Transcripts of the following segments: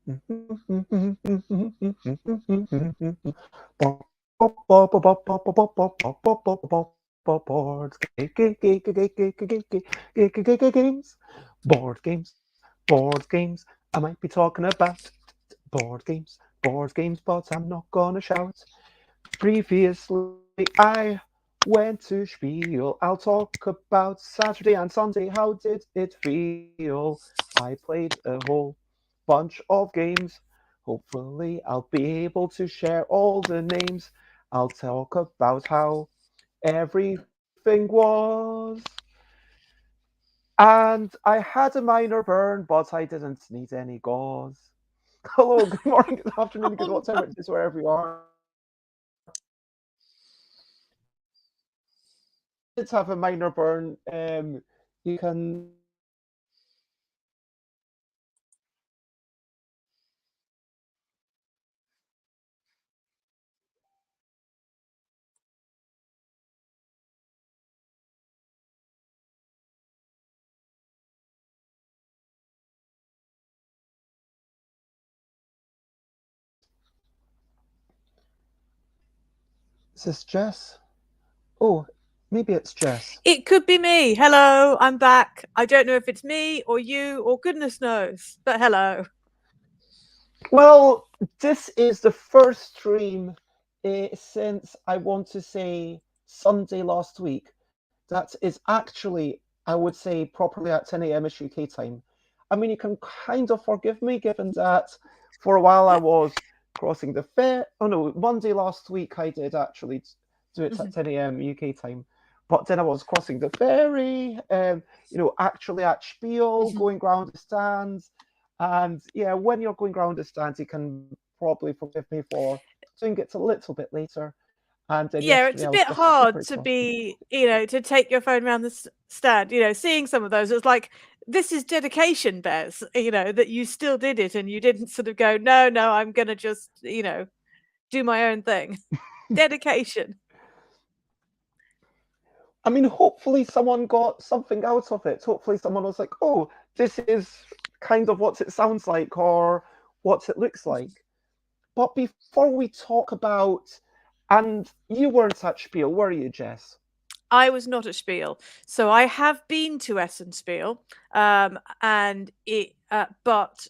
Boards, games, board games. I might be talking about board games, but I'm not gonna shout. Previously, I went to Spiel. I'll talk about Saturday and Sunday. How did it feel? I played a whole bunch of games. Hopefully, I'll be able to share all the names. I'll talk about how everything was. And I had a minor burn, but I didn't need any gauze. Hello, good morning, good afternoon, good Oh, whatever it is, wherever you are. If you did have a minor burn, you can. Is this Jess? Oh, maybe it's Jess. it could be me. Hello, I'm back. I don't know if it's me or you or goodness knows, but hello. Well, this is the first stream since I want to say Sunday last week. That is actually, I would say, properly at 10 a.m. is UK time. I mean, you can kind of forgive me given that for a while I was crossing the fair. Oh no, Monday last week I did actually do it at 10 a.m. UK time. But then I was crossing the ferry, actually at Spiel, going round the stands. And yeah, when you're going round the stands, you can probably forgive me for doing it a little bit later. And then Yeah, yesterday it's I a was bit just super hard to exhausted. be, to take your phone around the stand. Seeing some of those, it's like this is dedication, Bez. That you still did it and you didn't sort of go, no, no, I'm gonna just, do my own thing. Dedication. I mean, hopefully someone got something out of it. Hopefully someone was like, oh, this is kind of what it sounds like or what it looks like. But before we talk about, and you weren't at Spiel, were you, Jess? I was not at Spiel, so I have been to Essen Spiel, but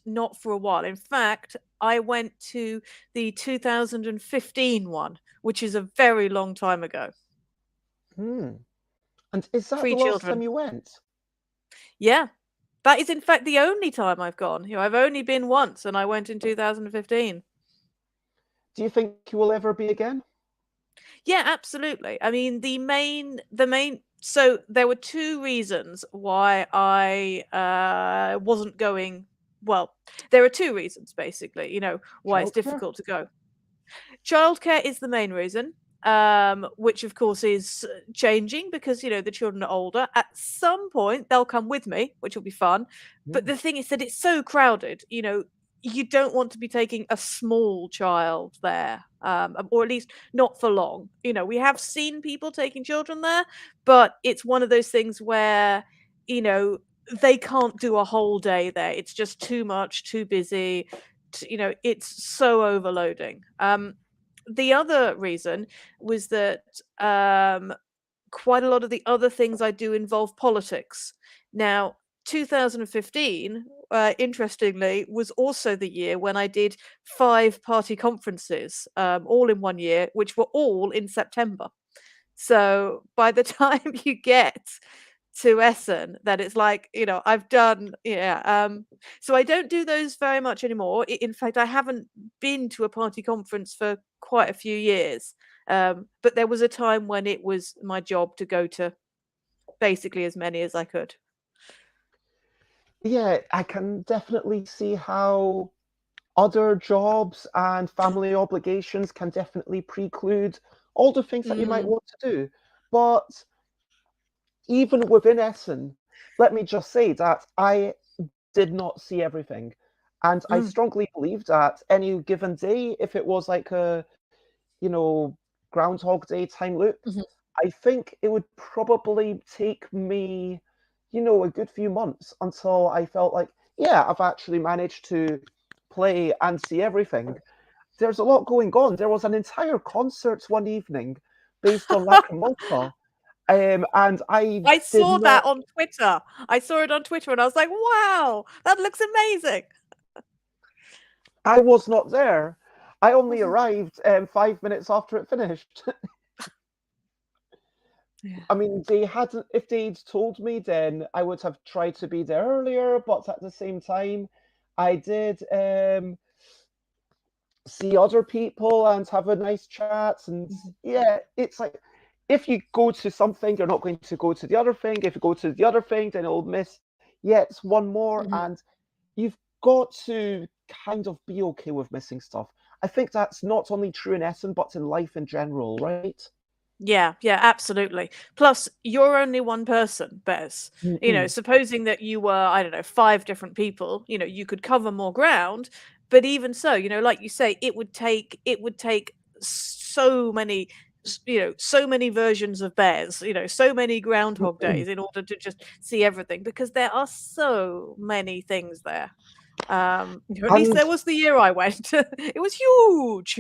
not for a while. In fact, I went to the 2015 one, which is a very long time ago. Hmm. And is that the last time Pre-children. you went? Yeah, that is in fact the only time I've gone. I've only been once, and I went in 2015. Do you think you will ever be again? Yeah, absolutely. I mean, so there were two reasons why I wasn't going. Well, there are two reasons basically, why it's Childcare? difficult to go. Childcare is the main reason, which of course is changing because the children are older. At some point, they'll come with me, which will be fun. But Yeah. the thing is that it's so crowded. You don't want to be taking a small child there, or at least not for long. We have seen people taking children there, but it's one of those things where you know they can't do a whole day there. It's just too much, too busy. It's so overloading. The other reason was that quite a lot of the other things I do involve politics. Now, 2015, interestingly, was also the year when I did 5 party conferences, all in one year, which were all in September. So by the time you get to Essen, that it's like, I've done, yeah. So I don't do those very much anymore. In fact, I haven't been to a party conference for quite a few years. But there was a time when it was my job to go to basically as many as I could. Yeah, I can definitely see how other jobs and family obligations can definitely preclude all the things that you might Mm, want to do. But even within Essen, let me just say that I did not see everything. And I mm, strongly believe that any given day, if it was like a, you know, Groundhog Day time loop, mhm. I think it would probably take me, a good few months until I felt like, yeah, I've actually managed to play and see everything. There's a lot going on. There was an entire concert one evening based on Lacrimosa. And I I did saw that not, on Twitter. I saw it on Twitter and I was like, wow, that looks amazing. I was not there. I only arrived 5 minutes after it finished. Yeah. I mean, they hadn't, if they'd told me, then I would have tried to be there earlier, but at the same time, I did see other people and have a nice chat. And yeah, it's like, if you go to something, you're not going to go to the other thing. If you go to the other thing, then it'll miss yet one more. Mhm. And you've got to kind of be okay with missing stuff. I think that's not only true in Essen, but in life in general, right? Yeah, yeah, absolutely. Plus, you're only one person, Bez. You know, Mm-mm. supposing that you were, I don't know, 5 different people, you know, you could cover more ground, but even so, you know, like you say, it would take so many so many versions of bears, you know, so many groundhog days in order to just see everything because there are so many things there. You know, at least And there was the year I went. It was huge.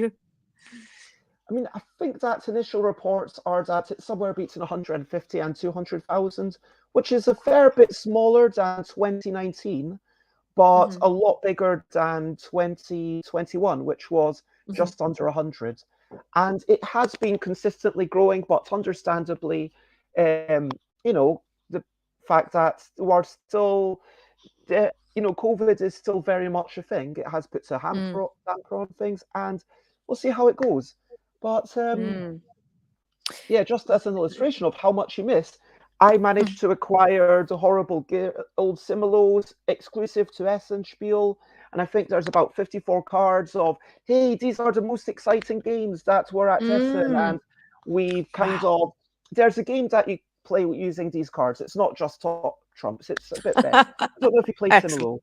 I mean, I think that initial reports are that it's somewhere between 150 and 200,000, which is a fair bit smaller than 2019, but Mhm. a lot bigger than 2021, which was Mhm. just under 100. And it has been consistently growing, but understandably, um, you know, the fact that we're still, COVID is still very much a thing. It has put a Mm. damper on things, and we'll see how it goes. But Mm. yeah, just as an illustration of how much you missed, I Mm. managed to acquire the horrible old Similos exclusive to Essen Spiel, and I think there's about 54 cards of, hey, these are the most exciting games that were at Essen, Mm. and we've kind Wow. of, there's a game that you play using these cards. It's not just top trumps, it's a bit better. I don't know if you play Excellent. Similo.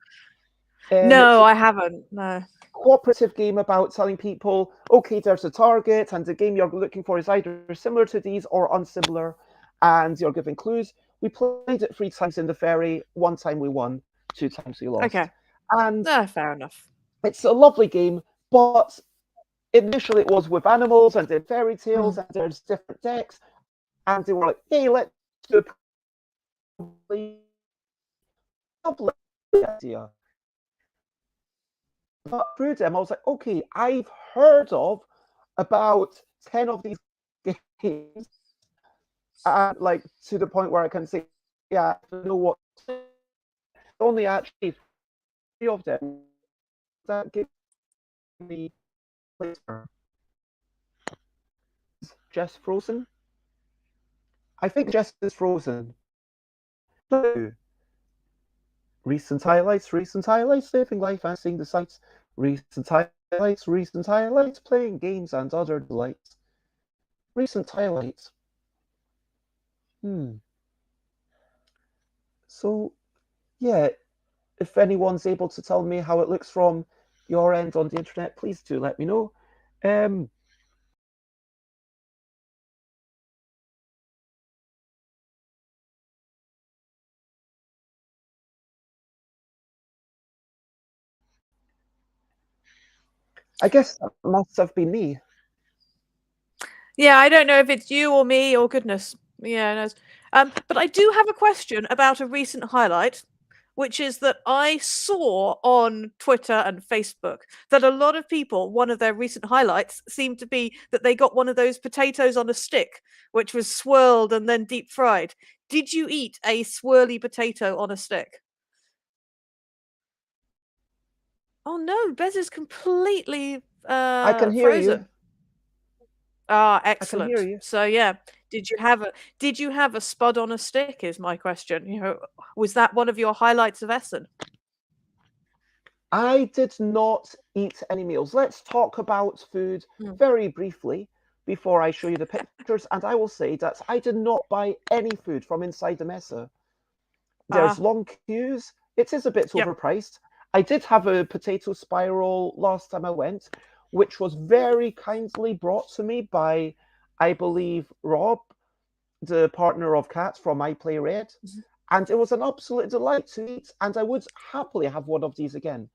It's No, I haven't. No. cooperative game about telling people, okay, there's a target, and the game you're looking for is either similar to these or unsimilar, and you're giving clues. We played it 3 times in the ferry. 1 time we won, 2 times we lost. Okay. And No, fair enough. it's a lovely game, but initially it was with animals and then fairy tales, Mm. and there's different decks, and they were like, hey, let's do a lovely idea. But through them, I was like, okay, I've heard of about 10 of these games, and like to the point where I can say, yeah, I know what. Only actually 3 of them that give me later. Jess Frozen? I think Jess is Frozen. No. Recent highlights, living life and seeing the sights. Recent highlights, playing games and other delights. Recent highlights. So, yeah, if anyone's able to tell me how it looks from your end on the internet, please do let me know. I guess that must have been me. Yeah, I don't know if it's you or me or goodness. Yeah, no. But I do have a question about a recent highlight, which is that I saw on Twitter and Facebook that a lot of people, one of their recent highlights seemed to be that they got one of those potatoes on a stick, which was swirled and then deep fried. Did you eat a swirly potato on a stick? Oh no, Bez is completely I can hear you. frozen. Ah, I can hear excellent. you. So yeah, did you have a spud on a stick is my question. You know, was that one of your highlights of Essen? I did not eat any meals. Let's talk about food Mm. very briefly before I show you the pictures. And I will say that I did not buy any food from inside the mesa. There's Ah, long queues. It is a bit yep. overpriced. I did have a potato spiral last time I went, which was very kindly brought to me by, I believe, Rob, the partner of Cat from I Play Red. Mhm. And it was an absolute delight to eat, and I would happily have one of these again.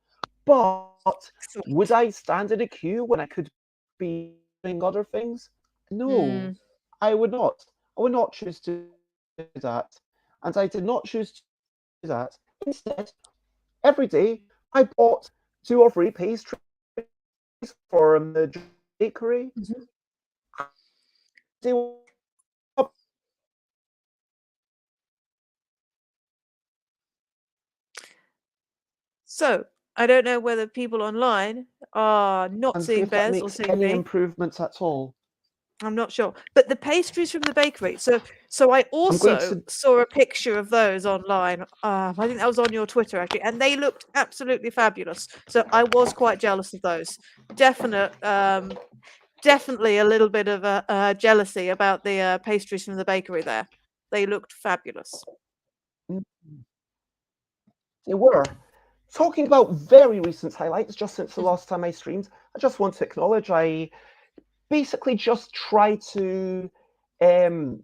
But Excellent. would I stand in a queue when I could be doing other things? No, Mm. I would not. I would not choose to do that. And I did not choose to do that. Instead, every day I bought 2 or 3 pastries from the bakery. Mhm. They were So, I don't know whether people online are not and see seeing if that Bez or makes seeing any me. improvements at all. I'm not sure. But the pastries from the bakery. So I I'm going also to. saw a picture of those online. I think that was on your Twitter actually, and they looked absolutely fabulous. So I was quite jealous of those. Definitely a little bit of a jealousy about the pastries from the bakery there. They looked fabulous. They were. Talking about very recent highlights, just since the Mhm. last time I streamed, I just want to acknowledge I basically just try to um,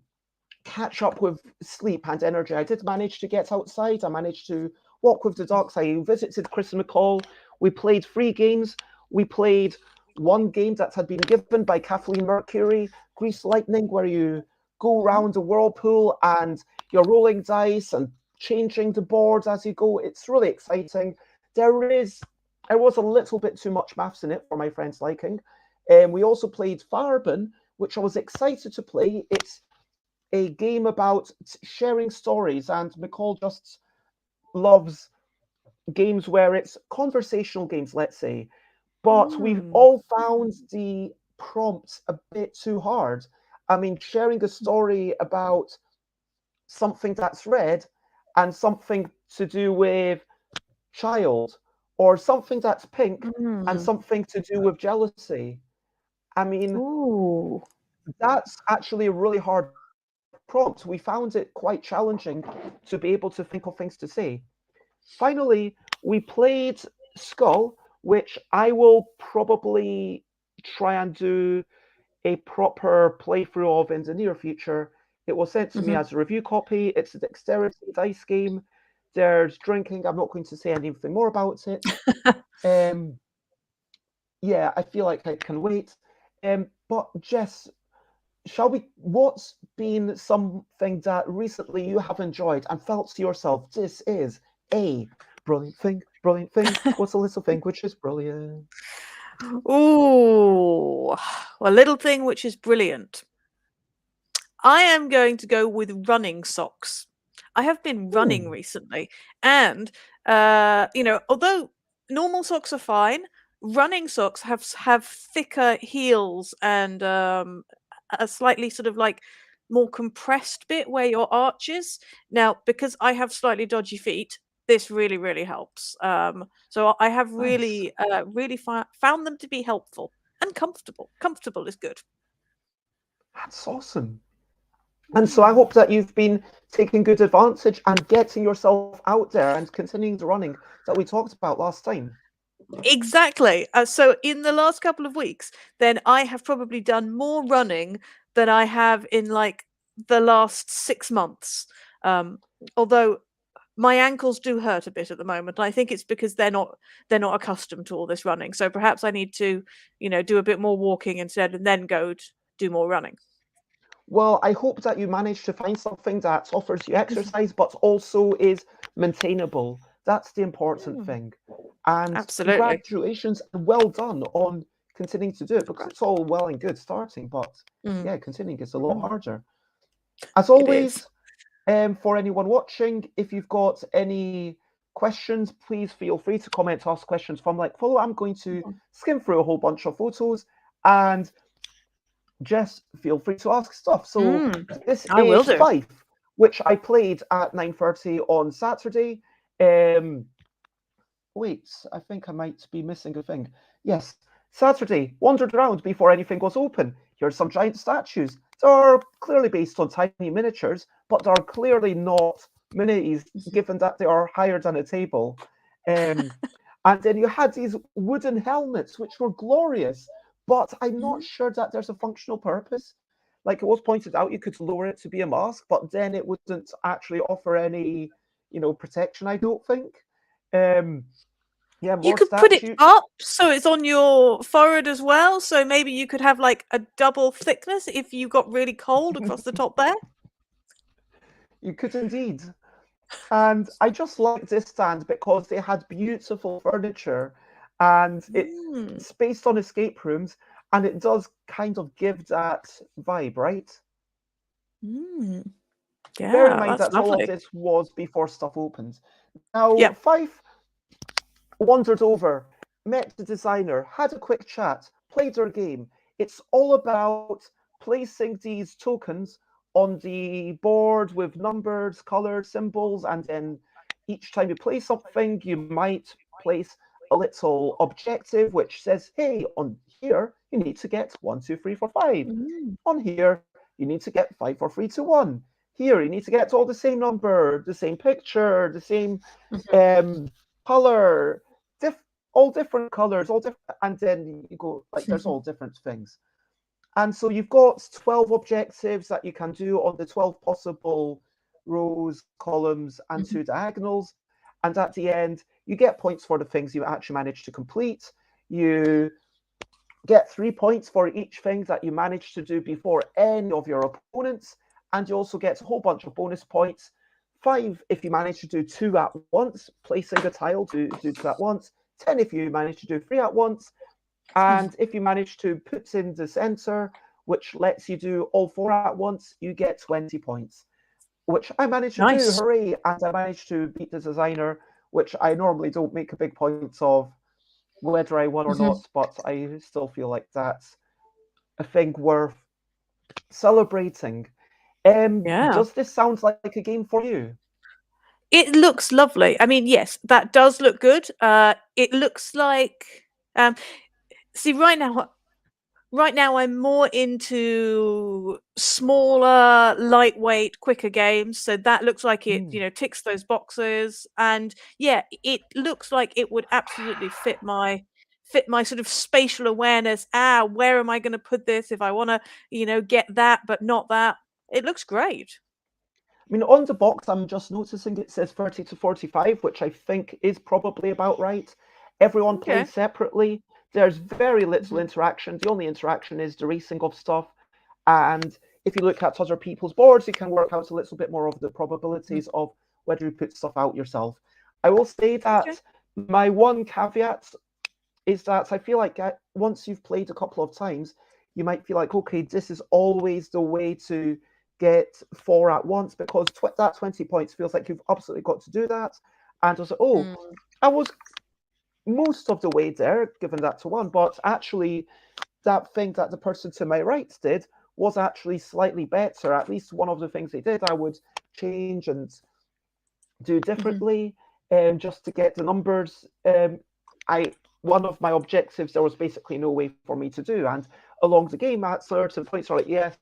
catch up with sleep and energy. I did manage to get outside. I managed to walk with the dogs. I visited Chris and McCall. We played 3 games. We played one game that had been given by Kathleen Mercury, Grease Lightning, where you go Mhm. around a whirlpool and you're rolling dice and changing the boards as you go. It's really exciting. There was a little bit too much maths in it for my friend's liking. We also played Farben, which I was excited to play. It's a game about sharing stories, and McCall just loves games where it's conversational games, let's say. But we Mm. all found the prompts a bit too hard. I mean, sharing a story about something that's red and something to do with child, or something that's pink and Mm. something to do with jealousy. I mean, Ooh. that's actually a really hard prompt. We found it quite challenging to be able to think of things to say. Finally, we played Skull, which I will probably try and do a proper playthrough of in the near future. It was sent to me Mhm. as a review copy. It's a dexterity dice game. There's drinking. I'm not going to say anything more about it. Um, yeah, I feel like I can wait. But Jess, shall we? What's been something that recently you have enjoyed and felt to yourself, this is a brilliant thing, brilliant thing? What's a little thing which is brilliant? Ooh, a little thing which is brilliant. I am going to go with running socks. I have been running Hmm, recently, and although normal socks are fine, running socks have thicker heels and a slightly sort of like more compressed bit where your arch is. Now, because I have slightly dodgy feet, this really really helps. So I have nice. really found them to be helpful and comfortable. Comfortable is good. That's awesome. And so I Mm. hope that you've been taking good advantage and getting yourself out there and continuing the running that we talked about last time. Exactly. So in the last couple of weeks, then I have probably done more running than I have in like the last 6 months. Um, although my ankles do hurt a bit at the moment, and I think it's because they're not accustomed to all this running. So perhaps I need to, do a bit more walking instead, and then do more running. Well, I hope that you manage to find something that offers you exercise but also is maintainable. That's the important Mm, thing. And absolutely. congratulations and well done on continuing to do it, because Gra- it's all well and good starting, but Mm, yeah, continuing is a lot mm, harder. As it is. always, for anyone watching, if you've got any questions, please feel free to comment, ask questions from like follow. I'm going to Mm, skim through a whole bunch of photos and just feel free to ask stuff. So mm, this I will is do. Fife, which I played at 9:30 on Saturday. Um, Wait, I think I might be missing a thing. Yes, Saturday, wandered around before anything was open. Here's some giant statues. They're clearly based on tiny miniatures, but they're clearly not minis, given that they are higher than a table. Um, and then you had these wooden helmets, which were glorious, but I'm not Mhm. sure that there's a functional purpose. Like it was pointed out, you could lower it to be a mask, but then it wouldn't actually offer any, protection, I don't think. Um, Yeah, You more could put it statutes. up so it's on your forehead as well. So maybe you could have like a double thickness if you got really cold across the top there. You could indeed. And I just liked this stand because they had beautiful furniture and it's based on escape rooms and it does kind of give that vibe, right? Bear in Yeah, mind that's that all of lovely. this was before stuff opened. Now, Yeah. Fife wandered over, met the designer, had a quick chat, played their game. It's all about placing these tokens on the board with numbers, colors, symbols, and then each time you play something, you might place a little objective which says, hey, on here, you need to get 1, 2, 3, 4, 5. On here, you need to get 5, 4, 3, 2, 1. Here, you need to get all the same number, the same picture, the same color, all different colors, all different, and then you go like there's all different things. And so you've got 12 objectives that you can do on the 12 possible rows, columns, and 2 diagonals. And at the end, you get points for the things you actually managed to complete. You get 3 points for each thing that you managed to do before any of your opponents. And you also get a whole bunch of bonus points. 5 if you manage to do 2 at once, placing a tile to do 2 at once. 10 if you manage to do 3 at once. And if you manage to put in the center, which lets you do all 4 at once, you get 20 points, which I managed to do. Hooray! And I managed to beat the designer, which I normally don't make a big point of whether I won or not, but I still feel like that's a thing worth celebrating. Does this sound like a game for you? It looks lovely. I mean, yes, that does look good. It looks like see right now I'm more into smaller, lightweight, quicker games. So that looks like it, ticks those boxes. And yeah, it looks like it would absolutely fit my sort of spatial awareness. Where am I going to put this if I want to, get that but not that? It looks great. I mean, on the box, I'm just noticing it says 30 to 45, which I think is probably about right. Everyone plays separately. There's very little interaction. The only interaction is the racing of stuff. And if you look at other people's boards, you can work out a little bit more of the probabilities of whether you put stuff out yourself. I will say that my one caveat is that I feel like once you've played a couple of times, you might feel like, okay, this is always the way to get 4 at once, because that 20 points feels like you've absolutely got to do that. And I was like, I was most of the way there, given that to 1, but actually that thing that the person to my right did was actually slightly better. At least one of the things they did, I would change and do differently, just to get the numbers. One of my objectives, there was basically no way for me to do, and along the game at certain points, are like, yes,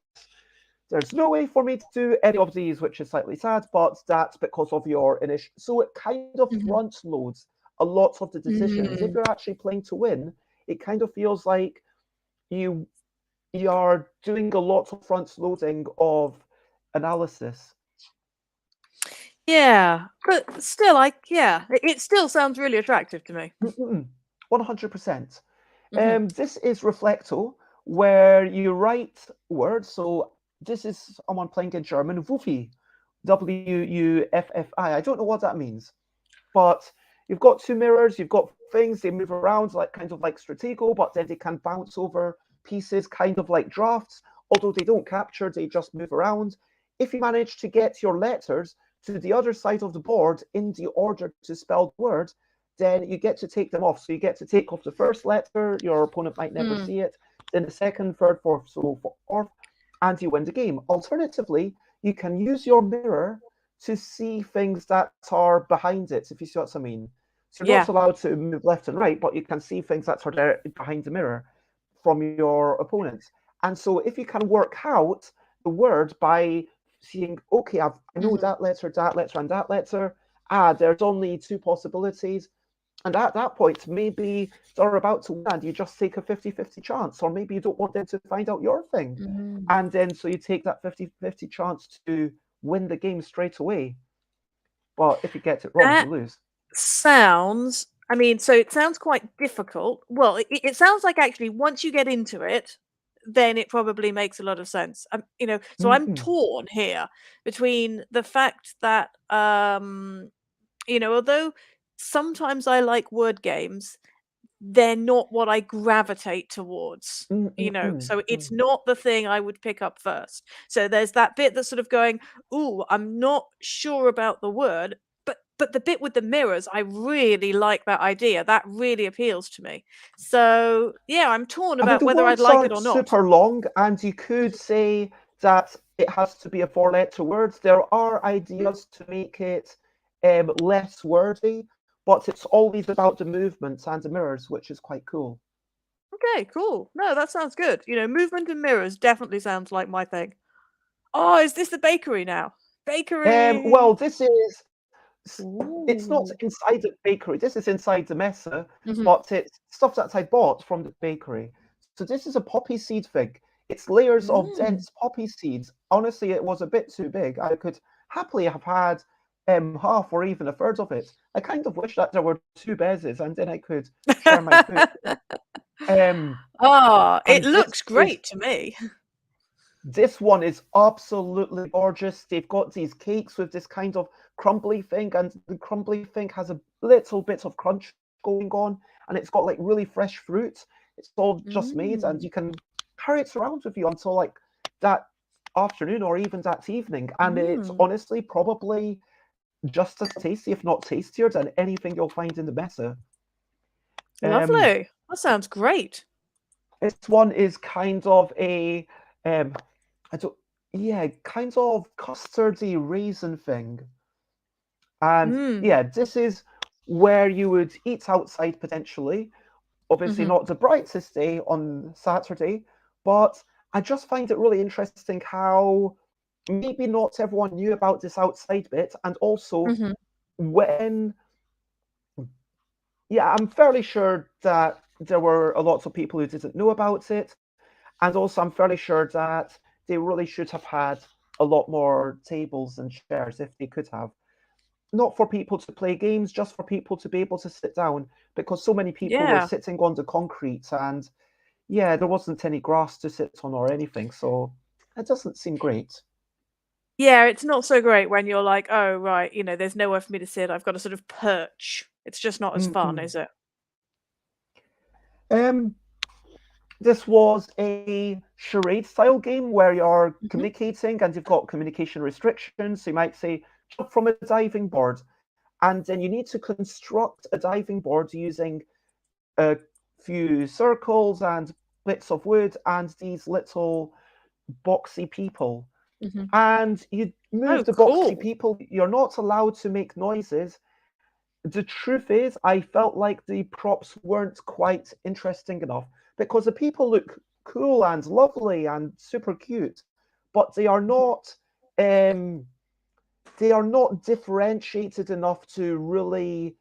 there's no way for me to do any of these, which is slightly sad, but that's because of your initial. So it kind of front loads a lot of the decisions. If you're actually playing to win, it kind of feels like you are doing a lot of front loading of analysis. Yeah, but still, it still sounds really attractive to me. 100%. This is Reflecto, where you write words. So this is someone playing in German, Wuffi, Wuffi. I don't know what that means, but you've got 2 mirrors, you've got things, they move around like kind of like Stratego, but then they can bounce over pieces, kind of like drafts, although they don't capture, they just move around. If you manage to get your letters to the other side of the board in the order to spell the word, then you get to take them off. So you get to take off the first letter, your opponent might never see it, then the second, third, fourth, so forth, and you win the game. Alternatively, you can use your mirror to see things that are behind it, if you see what I mean. So you're not allowed to move left and right, but you can see things that are there behind the mirror from your opponents. And so if you can work out the word by seeing, okay, I know that letter, and that letter. There's only 2 possibilities. And at that point, maybe they're about to win and you just take a 50-50 chance, or maybe you don't want them to find out your thing. And then so you take that 50-50 chance to win the game straight away. But if you get it wrong, you lose. Sounds I mean, so it sounds quite difficult. Well, it sounds like actually once you get into it, then it probably makes a lot of sense. So I'm Mm-mm. torn here between the fact that, although sometimes I like word games, they're not what I gravitate towards. So it's Mm-mm-mm-mm. not the thing I would pick up first. So there's that bit that's sort of going, "Ooh, I'm not sure about the word," but the bit with the mirrors, I really like that idea. That really appeals to me. So, yeah, I'm torn I mean, about the whether I'd words like it aren't or not. super long, and you could say that it has to be a four-letter word. There are ideas to make it less wordy, but it's always about the movements and the mirrors, which is quite cool. Okay, cool. No, that sounds good. Movement and mirrors definitely sounds like my thing. Oh, is this the bakery now? Bakery! Well, this is it's not Ooh. inside the bakery. This is inside the mesa, Mhm. but it's stuff that I bought from the bakery. So this is a poppy seed fig. It's layers of Mm. dense poppy seeds. Honestly, it was a bit too big. I could happily have had half or even a third of it. I kind of wish that there were two bezes and then I could share my food. Ah, it And looks great to me. this one is absolutely gorgeous. They've got these cakes with this kind of crumbly thing, and the crumbly thing has a little bit of crunch going on, and it's got like really fresh fruit. It's all just made, and Mm. you can carry it around with you until like that afternoon or even that evening. And it's Mm. honestly probably just as tasty, if not tastier, than anything you'll find in the mesa. Um, Lovely. That sounds great. this one is kind of a um, I don't, yeah, kind of custardy raisin thing. And Mm. yeah, this is where you would eat outside potentially. Obviously, Mhm. not the brightest day on Saturday, but I just find it really interesting how maybe not everyone knew about this outside bit. And also, Mhm. when, yeah, I'm fairly sure that there were a lot of people who didn't know about it. And also, I'm fairly sure that they really should have had a lot more tables and chairs if they could have. Not for people to play games, just for people to be able to sit down, because so many people were Yeah. sitting on the concrete and yeah, there wasn't any grass to sit on or anything. So it doesn't seem great. Yeah, it's not so great when you're like, "Oh, right, there's nowhere for me to sit. I've got to sort of perch." It's just not as fun, Mm-mm. is it? Um, this was a charade style game where you're Mhm. communicating and you've got communication restrictions. So you might say, jump from a diving board. And then you need to construct a diving board using a few circles and bits of wood and these little boxy people. Mhm. And you move Oh, the boxy cool. people, you're not allowed to make noises. The truth is, I felt like the props weren't quite interesting enough because the people look cool and lovely and super cute, but Mhm. um, they are not differentiated enough to really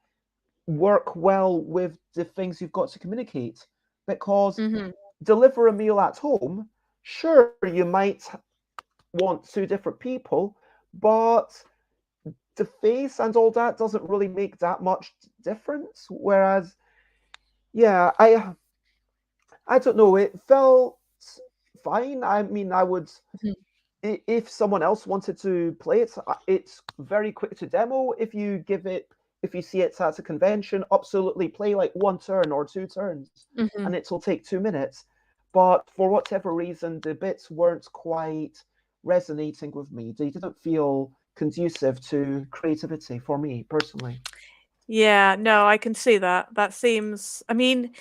work well with the things you've got to communicate. Because Mhm. deliver a meal at home, sure, you might want two different people, but the face and all that doesn't really make that much difference. Whereas, yeah, I don't know, it felt fine. I mean, I would Mhm. if someone else wanted to play it, it's very quick to demo. If you see it at a convention, absolutely play like one turn or two turns, Mhm. and it'll take 2 minutes. But for whatever reason, the bits weren't quite resonating with me. They didn't feel conducive to creativity for me personally. Yeah, no, I can see that. That seems I mean,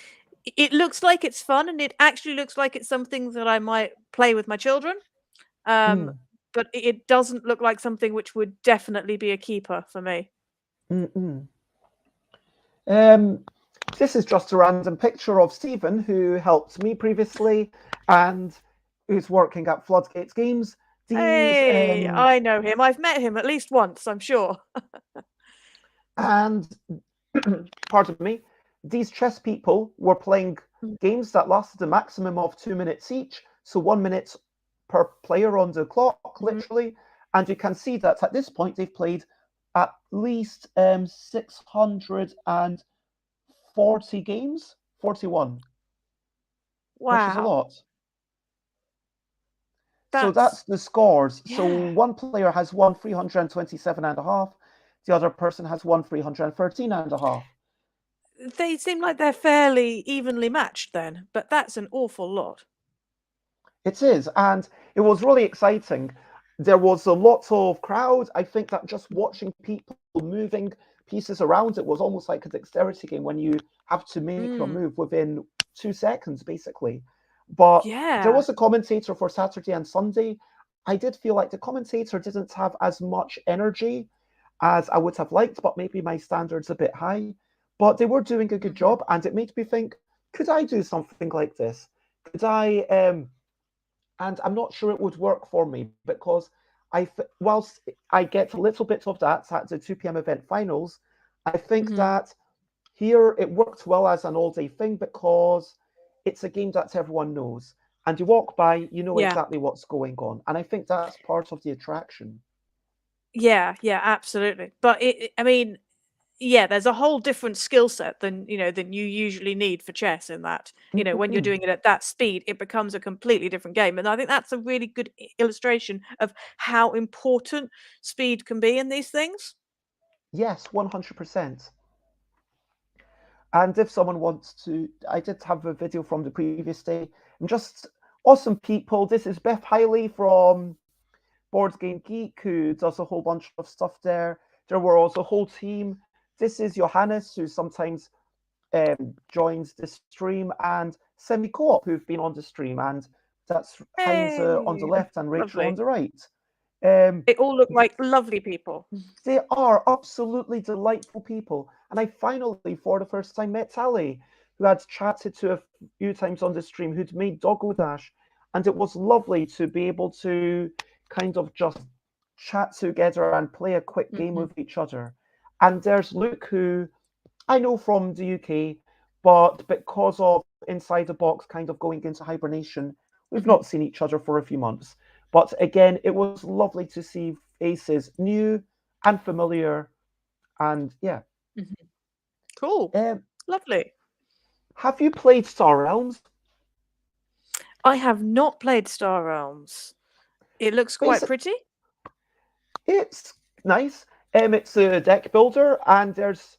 it looks like it's fun, and it actually looks like it's something that I might play with my children. Um, Mm, but it doesn't look like something which would definitely be a keeper for me. mm, mm. Um, this is just a random picture of Stephen, who helped me previously and who's working at Floodgates Games. These Hey, I know him. I've met him at least once, I'm sure. and pardon me, these chess people were playing Mm, games that lasted a maximum of 2 minutes each, so 1 minute per player on the clock, mhm. literally. And you can see that at this point they've played at least 600 40 games, 41, which is a Wow. lot. So that's the scores. So Yeah. one player has won 327.5. The other person has won 313.5. They seem like they're fairly evenly matched then, but that's an awful lot. It is, and it was really exciting. There was a lot of crowd. I think that just watching people moving pieces around, it was almost like a dexterity game when you have to make your move within 2 seconds, basically. But there Yeah. was a commentator for Saturday and Sunday. I did feel like the commentator didn't have as much energy as I would have liked, but maybe my standards a bit high. But they were doing a good job, and it made me think, could I do something like this? Could I and I'm not sure it would work for me because whilst I get a little bit of that at the 2 p.m. event finals, I think that here it worked well as an all-day thing because it's a game that everyone knows. And you walk by, you know Yeah. exactly what's going on. And I think that's part of the attraction. Yeah, absolutely. But I mean, yeah, there's a whole different skill set than you usually need for chess in that. When you're doing it at that speed, it becomes a completely different game. And I think that's a really good illustration of how important speed can be in these things. Yes, 100%. And if someone wants to, I did have a video from the previous day and just awesome people. This is Beth Hiley from Board Game Geek, who does a whole bunch of stuff there. There were also a whole team. This is Johannes, who sometimes joins the stream, and Semi Co-op, who've been on the stream, and that's Heinz on the Hey, left and Rachel on lovely. the right. Um, They all look like lovely people. they are absolutely delightful people. And I finally, for the first time, met Tally, who I'd chatted to a few times on the stream, who'd made Doggo Dash. And it was lovely to be able to kind of just chat together and play a quick game with each other. And there's Luke, who I know from the UK, but because of Inside the Box kind of going into hibernation, we've not seen each other for a few months. But again, it was lovely to see faces new and familiar. And yeah. Cool. Lovely. Have you played Star Realms? I have not played Star Realms. It looks quite pretty. It's nice. It's a deck builder, and there's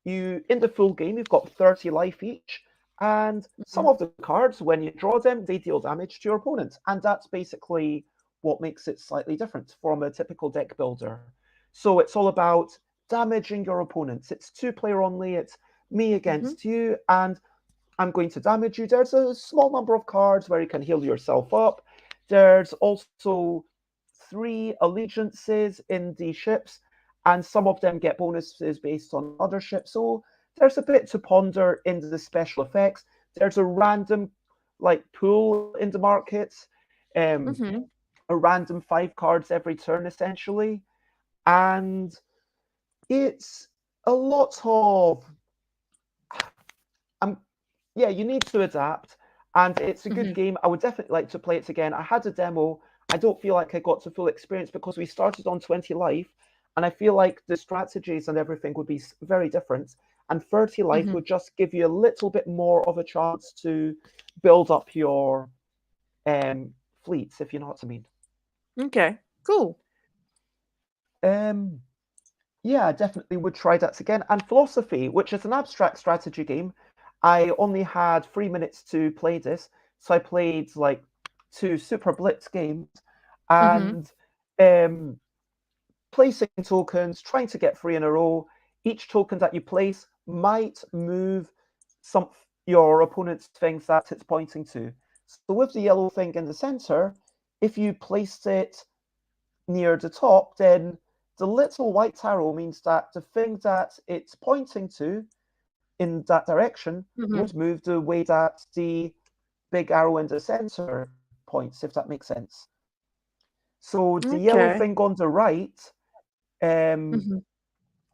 you in the full game. You've got 30 life each, and some of the cards, when you draw them, they deal damage to your opponent, and that's basically what makes it slightly different from a typical deck builder. So it's all about damaging your opponents. It's 2-player only. It's me against you, and I'm going to damage you. There's a small number of cards where you can heal yourself up. There's also 3 allegiances in the ships, and some of them get bonuses based on other ships. So there's a bit to ponder in the special effects. There's a random pool in the market, a random 5 cards every turn essentially, and it's a lot of you need to adapt, and it's a good game. I would definitely like to play it again. I had a demo. I don't feel like I got to full experience because we started on 20 life, and I feel like the strategies and everything would be very different. And 30 life would just give you a little bit more of a chance to build up your fleets, if you know what I mean. Okay, cool. Yeah, I definitely would try that again. And Philosophy, which is an abstract strategy game, I only had 3 minutes to play this, so I played 2 super blitz games, and placing tokens, trying to get 3 in a row. Each token that you place might move your opponent's things that it's pointing to. So with the yellow thing in the center, if you placed it near the top, then the little white arrow means that the thing that it's pointing to in that direction would move the way that the big arrow in the center points, if that makes sense. So the yellow thing on the right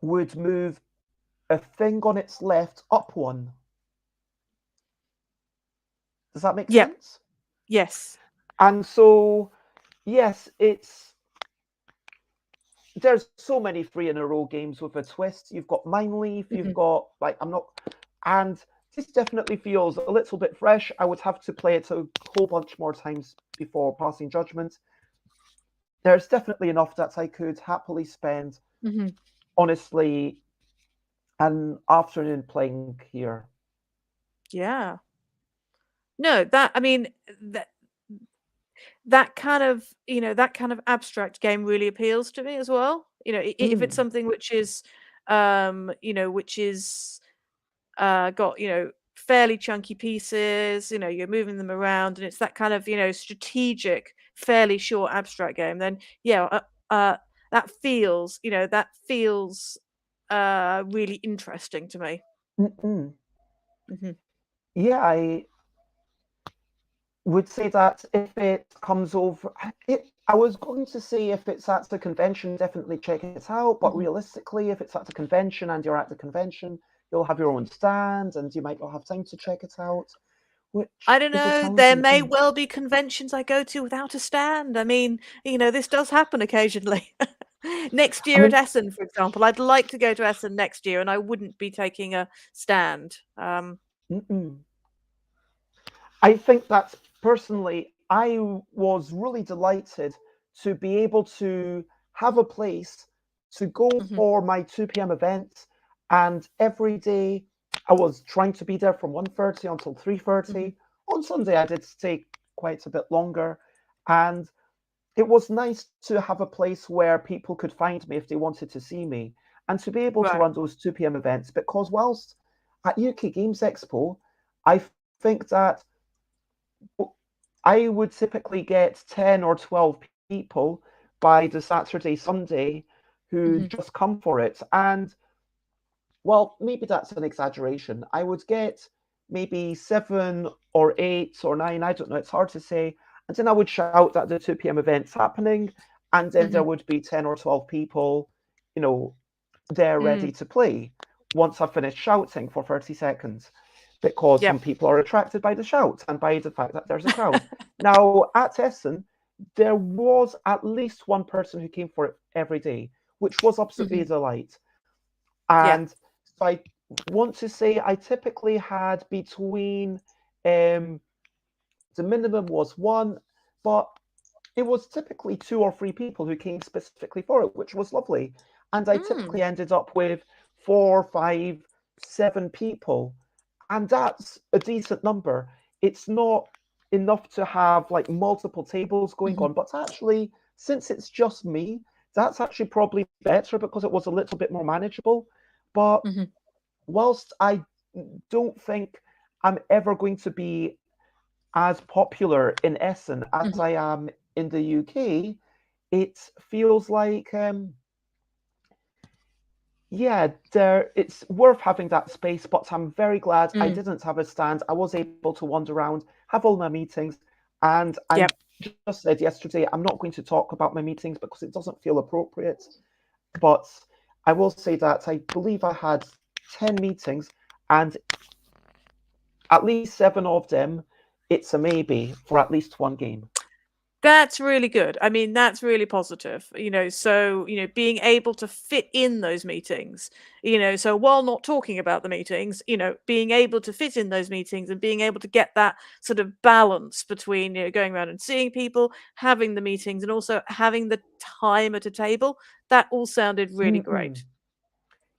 would move a thing on its left up 1. Does that make sense? Yes. And so, yes, there's so many 3 in a row games with a twist. You've got Mine Leaf, you've got And this definitely feels a little bit fresh. I would have to play it a whole bunch more times before passing judgment. There's definitely enough that I could happily spend, honestly, an afternoon playing here. Yeah. No, I mean, that kind of, that kind of abstract game really appeals to me as well. If it's something which is, which is got, fairly chunky pieces, you're moving them around, and it's that kind of, strategic, fairly short abstract game, then yeah, that feels, really interesting to me. Mhm. Yeah, I would say that if it comes over, I was going to say if it's at the convention, definitely check it out. But realistically, if it's at the convention and you're at the convention, you'll have your own stand and you might not have time to check it out, which I don't is a know. There challenging may thing. well be conventions I go to without a stand. I mean, this does happen occasionally. Next I year at mean, Essen, for example, I'd like to go to Essen next year, and I wouldn't be taking a stand. I think that personally, I was really delighted to be able to have a place to go for my 2 p.m. event, and every day I was trying to be there from 1:30 until 3:30. On Sunday, I did stay quite a bit longer, and it was nice to have a place where people could find me if they wanted to see me, and to be able to Right. run those 2 p.m. events. Because whilst at UK Games Expo, I think that I would typically get 10 or 12 people by the Saturday, Sunday who just come for it. And well, maybe that's an exaggeration. I would get maybe 7 or 8 or 9, I don't know, it's hard to say. And then I would shout that the 2 p.m. event's happening, and then there would be 10 or 12 people, there ready to play once I finished shouting for 30 seconds. Because some Yep. people are attracted by the shout and by the fact that there's a crowd. Now, at Essen, there was at least one person who came for it every day, which was absolutely a delight. Yeah. And so I want to say I typically had between, the minimum was one, but it was typically 2 or 3 people who came specifically for it, which was lovely. And I typically ended up with 4, 5, 7 people. And that's a decent number. It's not enough to have like multiple tables going on, but actually, since it's just me, that's actually probably better because it was a little bit more manageable. But whilst I don't think I'm ever going to be as popular in Essen as I am in the UK, it feels like it's worth having that space. But I'm very glad I didn't have a stand. I was able to wander around, have all my meetings, and I Yep. just said yesterday I'm not going to talk about my meetings because it doesn't feel appropriate. But I will say that I believe I had 10 meetings, and at least 7 of them, it's a maybe for at least one game. That's really good. I mean, that's really positive. So, being able to fit in those meetings, so while not talking about the meetings, being able to fit in those meetings and being able to get that sort of balance between, going around and seeing people, having the meetings, and also having the time at a table, that all sounded really great.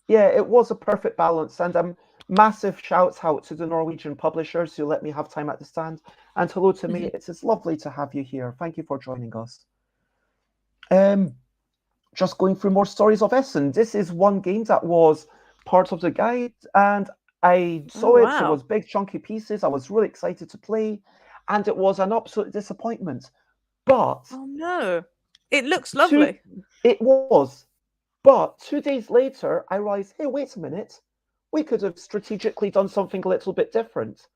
Yeah, it was a perfect balance, and massive shout out to the Norwegian publishers who let me have time at the stand. And hello to me. It's lovely to have you here. Thank you for joining us. Just going through more stories of Essen. This is one game that was part of the guide, and I Oh, saw it. It wow. was big chunky pieces. I was really excited to play, and it was an absolute disappointment. But Oh, no. It looks two, lovely. it was. But 2 days later, I realized, hey, wait a minute, we could have strategically done something a little bit different.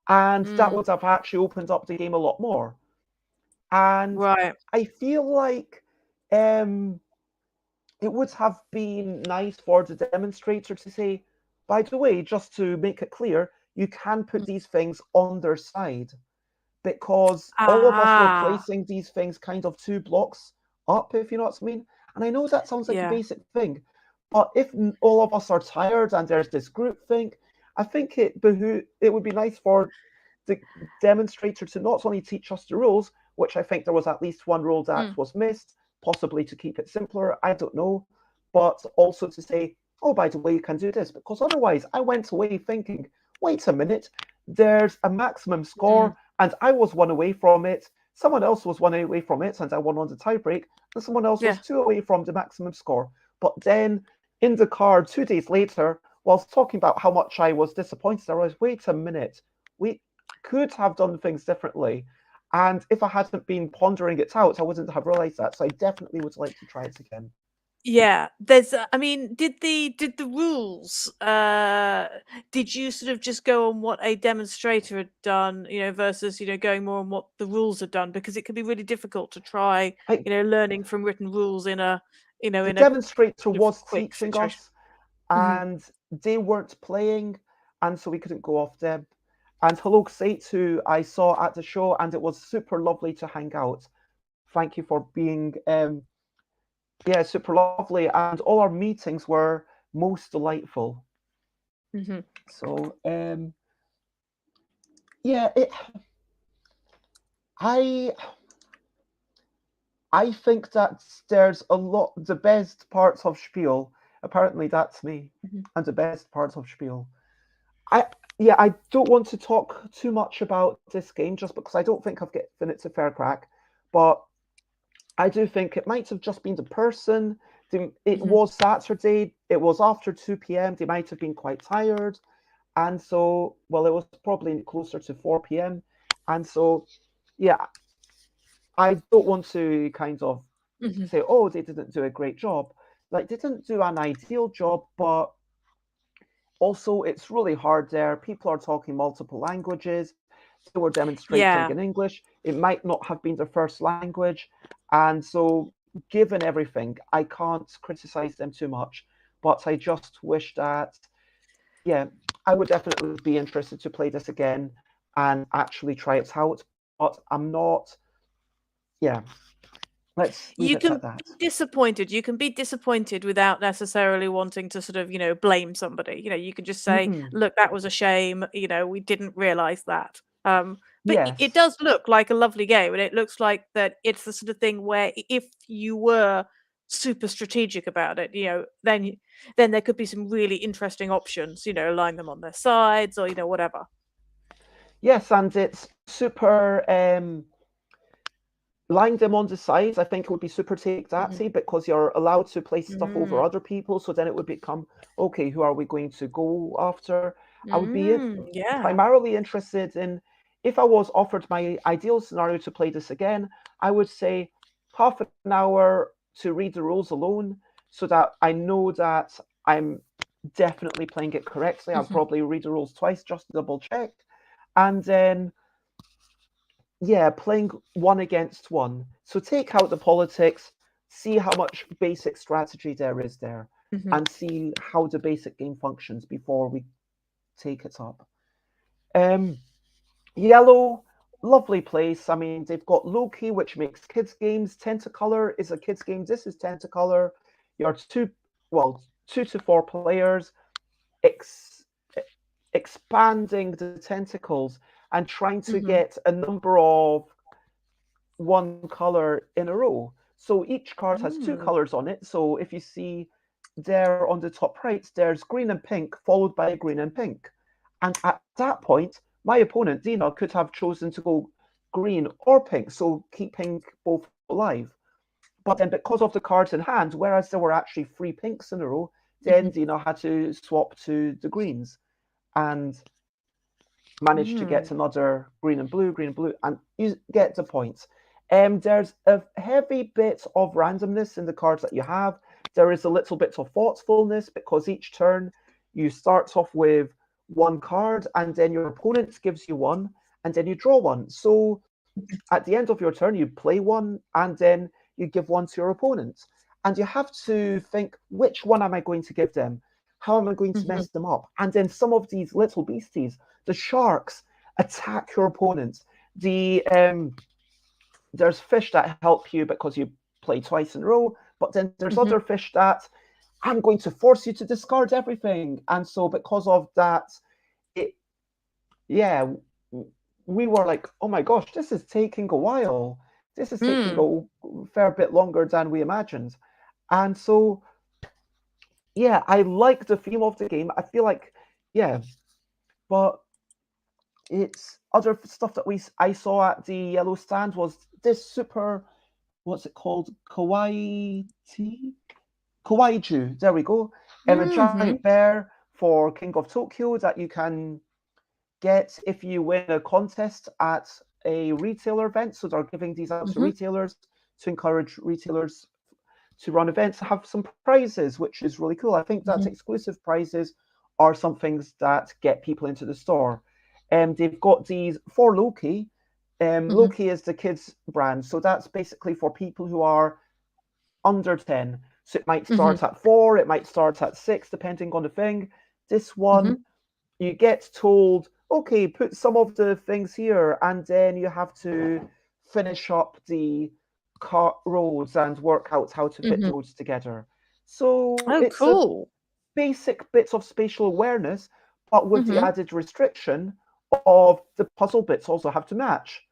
And that would have actually opened up the game a lot more. And Right. I feel like it would have been nice for the demonstrator to say, by the way, just to make it clear, you can put these things on their side. Because all of us were Ah, placing these things kind of 2 blocks up, if you know what I mean. And I know that sounds like a yeah. basic thing, but if all of us are tired and there's this group think, I think it would be nice for the demonstrator to not only teach us the rules, which I think there was at least one rule that was missed, possibly to keep it simpler, I don't know, but also to say, oh, by the way, you can do this, because otherwise I went away thinking, wait a minute, there's a maximum score, and I was one away from it, someone else was one away from it, and I won on the tiebreak, and someone else was two away from the maximum score. But then in the card 2 days later, whilst talking about how much I was disappointed, I was, wait a minute, we could have done things differently. And if I hadn't been pondering it out, I wouldn't have realized that. So I definitely would like to try it again. Yeah, there's I mean, did the rules did you sort of just go on what a demonstrator had done, versus, going more on what the rules had done? Because it can be really difficult to try, learning from written rules in a, The in a demonstrator sort of was quick teaching situation. us, and they weren't playing, and so we couldn't go off Deb. And hello, Sate, who I saw at the show, and it was super lovely to hang out. Thank you for being, super lovely. And all our meetings were most delightful. So, I think that there's a lot, the best parts of Spiel, apparently that's me, and the best parts of Spiel. I don't want to talk too much about this game just because I don't think I've given it a fair crack, but I do think it might have just been the person. It was Saturday, it was after 2 p.m., they might have been quite tired, and so, well, it was probably closer to 4 p.m., and so, yeah, I don't want to kind of say, oh, they didn't do a great job. Like, they didn't do an ideal job, but also it's really hard there. People are talking multiple languages. They were demonstrating in English. It might not have been their first language. And so, given everything, I can't criticize them too much. But I just wish that, I would definitely be interested to play this again and actually try it out. But I'm not, let's leave it at that. You can be disappointed without necessarily wanting to sort of, blame somebody. You can just say, look, that was a shame. We didn't realize that. But it does look like a lovely game, and it looks like that it's the sort of thing where if you were super strategic about it, then there could be some really interesting options, align them on their sides or, whatever. Yes, and it's super lying them on the sides. I think it would be super take-thatsy because you're allowed to place stuff over other people. So then it would become, okay, who are we going to go after? I would be primarily interested in, if I was offered my ideal scenario to play this again, I would say half an hour to read the rules alone so that I know that I'm definitely playing it correctly. I'll probably read the rules twice just to double check. And then playing one against one. So take out the politics, see how much basic strategy there is there, and see how the basic game functions before we take it up. Yellow, lovely place. I mean, they've got Loki, which makes kids games. Tentacolor is a kids game. This is Tentacolor. You're 2 to 4 players, expanding the tentacles and trying to get a number of one color in a row. So each card has 2 colors on it. So if you see there on the top right, there's green and pink, followed by green and pink. And at that point, my opponent, Dina, could have chosen to go green or pink, so keeping both alive. But then because of the cards in hand, whereas there were actually 3 pinks in a row, then Dina had to swap to the greens and managed to get another green and blue, and you get the points. There's a heavy bit of randomness in the cards that you have. There is a little bit of thoughtfulness because each turn you start off with 1 card and then your opponent gives you 1 and then you draw 1. So at the end of your turn, you play 1 and then you give 1 to your opponent. And you have to think, which one am I going to give them? How am I going to mess them up? And then some of these little beasties, the sharks, attack your opponents. There's fish that help you because you play twice in a row, but then there's other fish that I'm going to force you to discard everything. And so because of that, yeah, we were like, oh my gosh, this is taking a while. This is taking a fair bit longer than we imagined. And so, yeah, I like the theme of the game. I feel like, yeah, but it's other stuff that I saw at the yellow stand was this super, what's it called? Kawaiju. There we go. A Mm-hmm. giant bear for King of Tokyo that you can get if you win a contest at a retailer event. So they're giving these out to Mm-hmm. retailers to encourage retailers to run events, have some prizes, which is really cool. I think that exclusive prizes are some things that get people into the store. They've got these for Loki. Loki is the kids brand, so that's basically for people who are under 10. So it might start at 4, it might start at 6, depending on the thing. This one, you get told, okay, put some of the things here, and then you have to finish up the cart rows and work out how to fit those together. So Oh, it's a cool. basic bits of spatial awareness, but with the Mm-hmm. added restriction of the puzzle bits also have to match.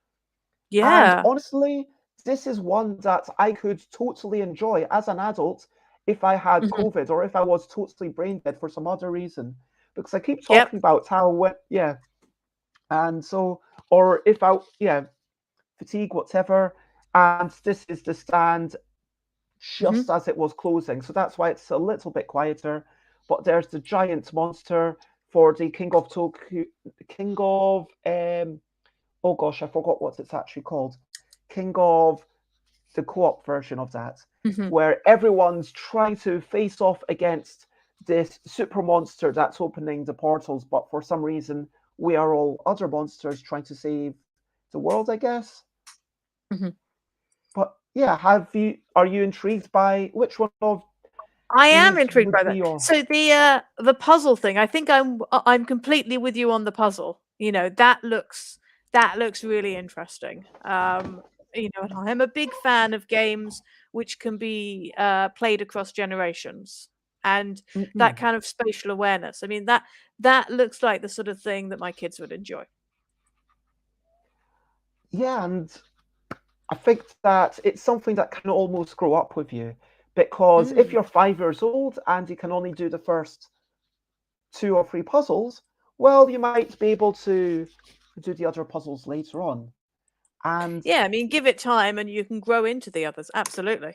And Yeah. honestly, this is one that I could totally enjoy as an adult if I had Mm-hmm. COVID or if I was totally brain dead for some other reason. Because I keep Yep. talking about how, yeah, and so, or if I, yeah, fatigue, whatever. And this is the stand Mm-hmm. just as it was closing. So that's why it's a little bit quieter. But there's the giant monster for the King of Tokyo, King of, oh gosh, I forgot what it's actually called. King of the co-op version of that, Mm-hmm. where everyone's trying to face off against this super monster that's opening the portals, but for some reason we are all other monsters trying to save the world, I guess. Mm-hmm. But yeah, are you intrigued by which one of I am these intrigued would by be that. your So the puzzle thing, I think I'm completely with you on the puzzle. You know, that looks really interesting. And I am a big fan of games which can be played across generations and that Mm-mm. kind of spatial awareness. I mean, that looks like the sort of thing that my kids would enjoy. Yeah, and I think that it's something that can almost grow up with you because if Mm. you're 5 years old and you can only do the first 2 or 3 puzzles, well, you might be able to do the other puzzles later on. And Yeah, I mean, give it time and you can grow into the others. Absolutely.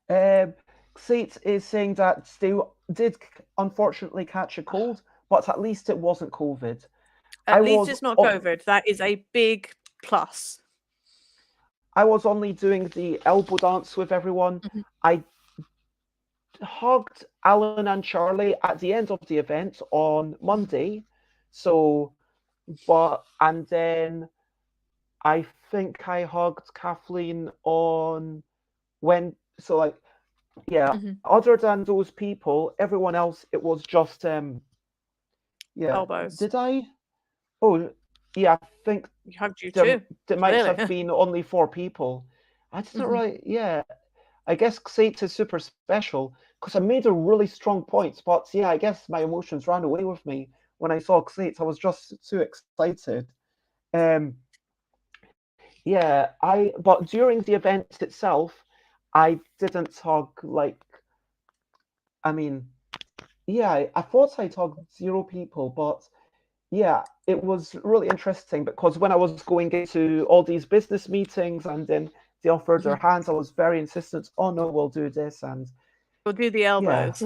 um, Xate is saying that they did unfortunately catch a cold, but at least it wasn't COVID. I At least was it's not COVID. That is a big plus. I was only doing the elbow dance with everyone. Mhm. I hugged Alan and Charlie at the end of the event on Monday. So, but and then I think I hugged Kathleen on when so like yeah. Mhm. Other than those people, everyone else it was just yeah. Elbows. Did I? Oh yeah, I think We hugged you there too, there might clearly. have been only 4 people. I didn't Mhm. really yeah. I guess Xate is super special because I made a really strong point, but yeah, I guess my emotions ran away with me when I saw Xate. I was just too excited. Um, yeah, I but during the event itself, I didn't hug like I mean, yeah, I thought I hugged 0 people, but yeah, it was really interesting because when I was going into all these business meetings and then they offered their Mhm. hands, I was very insistent. Oh no, we'll do this, and We'll do the yeah. elbows,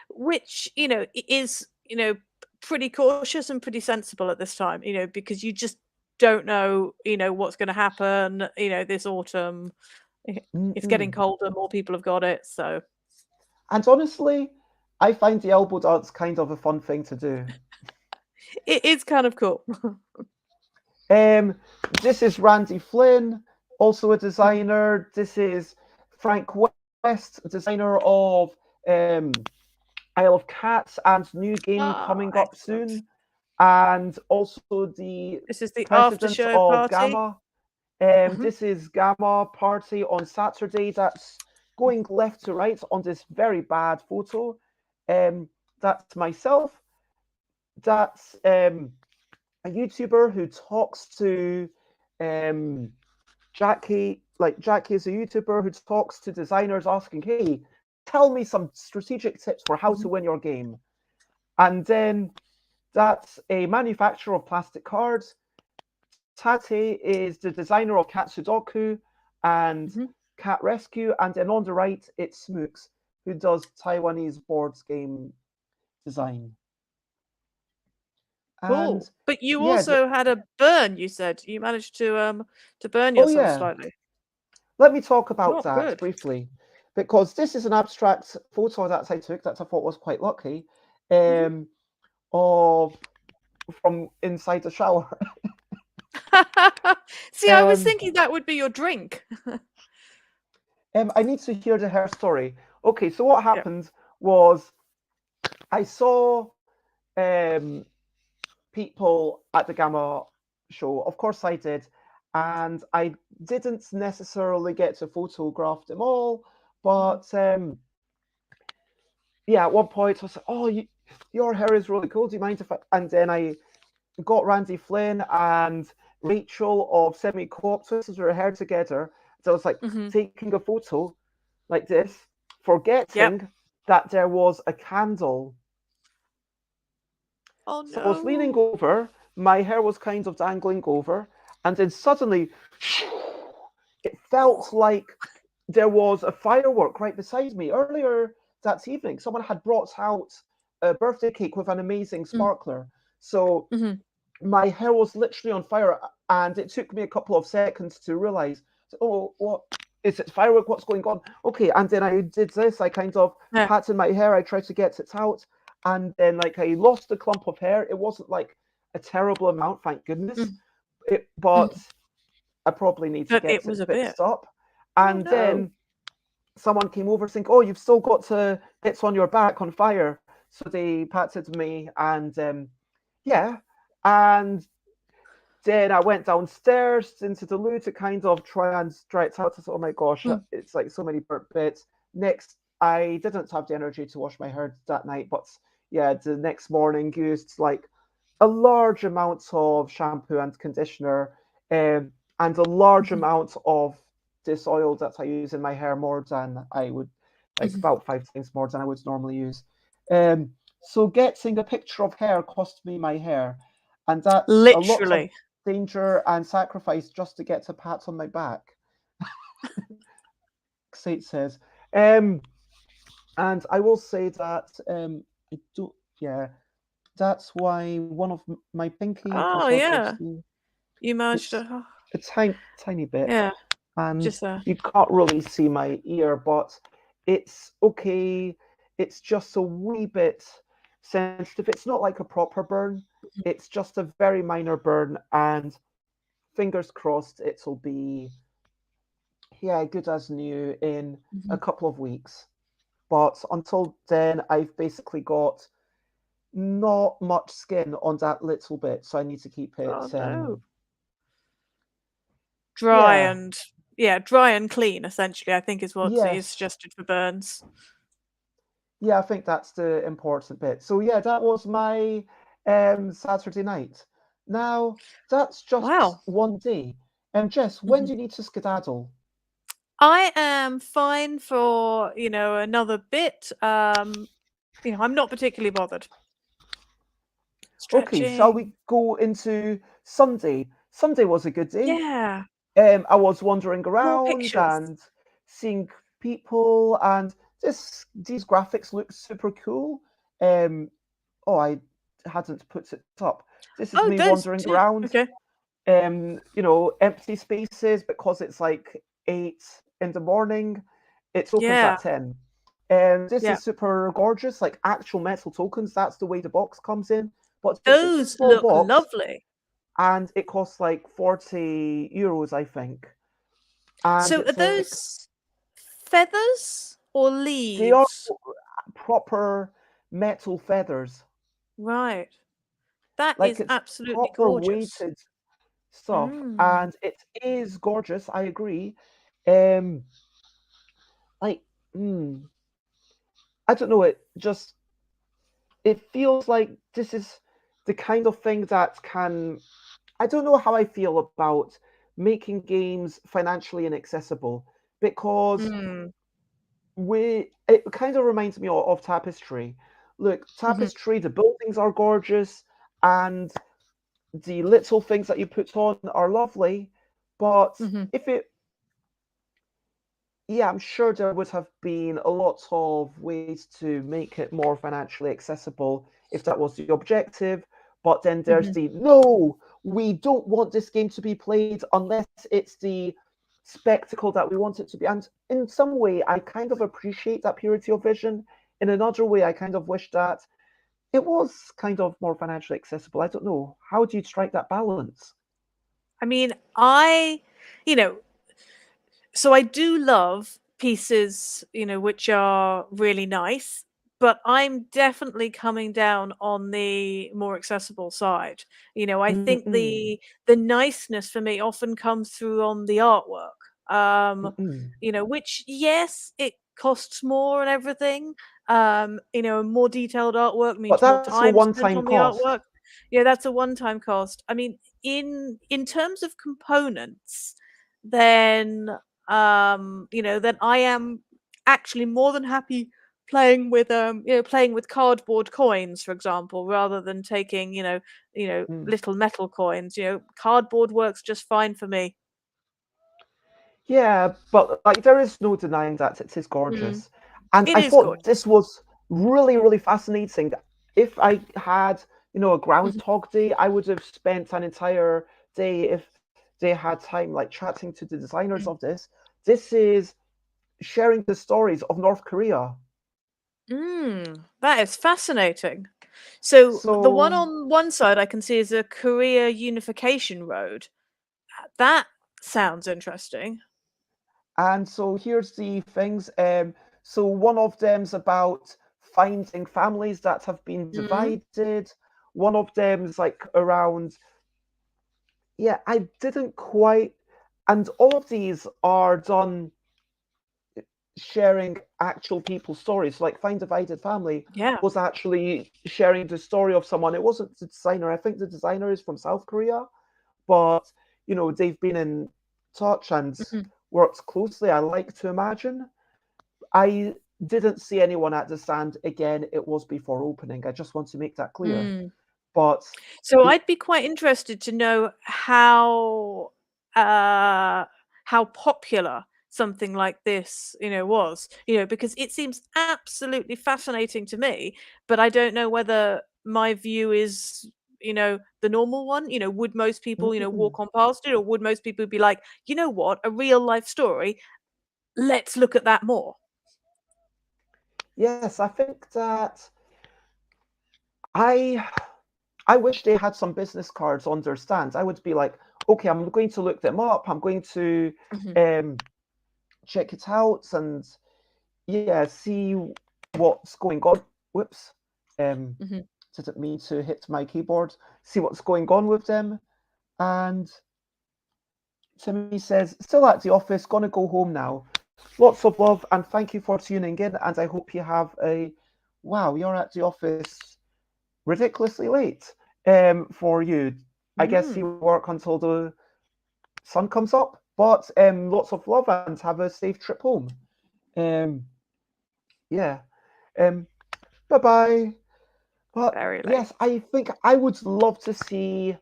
which, is, pretty cautious and pretty sensible at this time, because you just don't know, what's gonna happen, this autumn. It's getting Mm-mm. colder, more people have got it, so And honestly, I find the elbow dance kind of a fun thing to do. it is kind of cool. Um, this is Randy Flynn, also a Mhm. designer. This is Frank West, designer of Isle of Cats and new game Oh, coming up excellent. soon, and also the This is the after president show of party. Gamma. Mhm. This is Gamma Party on Saturday. That's going left to right on this very bad photo. That's myself. that's a YouTuber who talks to Jackie. Like Jackie is a YouTuber who talks to designers, asking, "Hey, tell me some strategic tips for how to win your game." And then that's a manufacturer of plastic cards. Tate is the designer of Cat Sudoku and Mhm. Cat Rescue. And then on the right, it's Smooks, who does Taiwanese boards game design. And Cool. But you yeah, also had a burn, you said. You managed to burn oh yourself yeah, slightly. let me talk about Not that good. briefly, because this is an abstract photo that I took that I thought was quite lucky, Mhm. of from inside the shower. See, I was um, thinking that would be your drink. I need to hear the her story. Okay, so what Yeah. happened was I saw people at the Gamma show. Of course, I did, and I didn't necessarily get to photograph them all, Mhm. but yeah, at one point I was like, "Oh, your hair is really cool. Do you mind if I?" And then I got Randy Flynn and Rachel of Semi Co-op twisted her hair together. So I was like Mhm. taking a photo like this, Yep. forgetting that there was a candle. Oh So I was leaning no. over, my hair was kind of dangling over, and then suddenly it felt like there was a firework right beside me. Earlier that evening, someone had brought out a birthday cake with an amazing Mm. sparkler. So Mhm. my hair was literally on fire, and it took me a couple of seconds to realize, oh, what is it? Firework? What's going on? Okay, and then I did this. I kind of Yeah. patted my hair. I tried to get it out, and then like I lost a clump of hair. It wasn't like a terrible amount, thank goodness. Mm. But Mhm. I probably need to But it get was it a bit. fixed up. Oh And no. then someone came over saying, "Oh, you've still got bits on your back on fire." So they patted me, and yeah, and then I went downstairs into the loo to kind of try and dry it out. I thought, oh my gosh, Mm. it's like so many burnt bits. Next, I didn't have the energy to wash my hair that night, but yeah, the next morning used like a large amount of shampoo and conditioner, and a large Mhm. amount of this oil that I use in my hair, more than I would, like Mhm. about 5 times more than I would normally use. So getting a picture of hair cost me my hair, and that's a lot of Literally. danger and sacrifice just to get a pat on my back. Sate says, um, and I will say that I do, yeah, that's why one of my pinky, if you Oh sort of yeah. see, You managed it's to. Oh, a tiny bit, yeah. and Just a. you can't really see my ear, but it's okay. It's just a wee bit sensitive. It's not like a proper burn. It's just a very minor burn, and fingers crossed it'll be, yeah, good as new in a Mhm. couple of weeks. But until then, I've basically got not much skin on that little bit, so I need to keep it. Oh no. Yeah, Dry and clean. Essentially, I think is what is yes, suggested for burns. yeah, I think that's the important bit. So yeah, that was my Saturday night. Now that's just Wow. one day. Jess, when Mhm. do you need to skedaddle? I am fine for another bit. I'm not particularly bothered. Okay, shall we Stretching. go into Sunday? Sunday was a good day. Yeah. I was wandering More around pictures. and seeing people, and these graphics look super cool. Um, oh, I hadn't put it up. This is Oh, me those wandering too. around. Okay. Empty spaces, because it's like 8 in the morning. It opens at Yeah. 10. This Yeah. is super gorgeous, like actual metal tokens. That's the way the box comes in. But it's a Those small look box, lovely. and it costs like €40, I think. And So are it's like those feathers or they are leaves? proper metal feathers. Right. That Like is it's absolutely proper gorgeous. weighted stuff, Mm. and it is gorgeous. I agree. Um, like, hmm, I don't know. It feels like this is. the kind of thing that can. I don't know how I feel about making games financially inaccessible because Mm, it kind of reminds me of Tapestry. Look, mhm, Tapestry, the buildings are gorgeous and the little things that you put on are lovely, but mhm, if it yeah, I'm sure there would have been a lot of ways to make it more financially accessible if that was the objective. But then there's mhm. the no, we don't want this game to be played unless it's the spectacle that we want it to be. And in some way, I kind of appreciate that purity of vision. In another way, I kind of wish that it was kind of more financially accessible. I don't know. How do you strike that balance? I mean, I, you know, so I do love pieces, which are really nice, but I'm definitely coming down on the more accessible side. I think Mm-mm, the niceness for me often comes through on the artwork. mm-mm. Which yes, it costs more and everything. More detailed artwork But means more that's a time spent one-time on the cost. artwork. Yeah, that's a one-time cost. I mean, in terms of components, then then I am actually more than happy playing with cardboard coins, for example, rather than taking, Mm. little metal coins. Cardboard works just fine for me. Yeah, but like there is no denying that it is Mm. gorgeous. And It I is thought this gorgeous. was really, really fascinating. If I had, a Mhm, Groundhog Day, I would have spent an entire day if they had time like chatting to the designers mm. of this. This is sharing the stories of North Korea. That is fascinating. So the one So on one side I can see is a Korea Unification Road. That sounds interesting. so here's the things. So one of them's about finding families that have been Mm, divided. One of them's like around, yeah, I didn't quite, and all of these are done sharing actual people's stories. Like Find Divided Family yeah. was actually sharing the story of someone. It wasn't the designer. I think the designer is from South Korea, but they've been in touch and Mhm. worked closely. I like to imagine. I didn't see anyone at the stand again. It was before opening. I just want to make that clear. Mm. But So it, I'd be quite interested to know uh, how popular something like this, was, because it seems absolutely fascinating to me, but I don't know whether my view is, the normal one. Would most people, mm, walk on past it, or would most people be like, you know what, a real life story? Let's look at that more. yes, I think that I I wish they had some business cards on their stands. I would be like, okay, I'm going to look them up. I'm going to Mhm, um, check it out and yeah, see what's going on. Whoops, um, mhm. didn't mean to hit my keyboard. See what's going on with them. And Timmy says, still at the office, gonna go home now. Lots of love and thank you for tuning in. And I hope you have a wow. You're at the office ridiculously late for you. I guess Mm. you work until the sun comes up, but lots of love and have a safe trip home. Um, yeah. Um, bye bye. But Very late. yes, I think I would love to see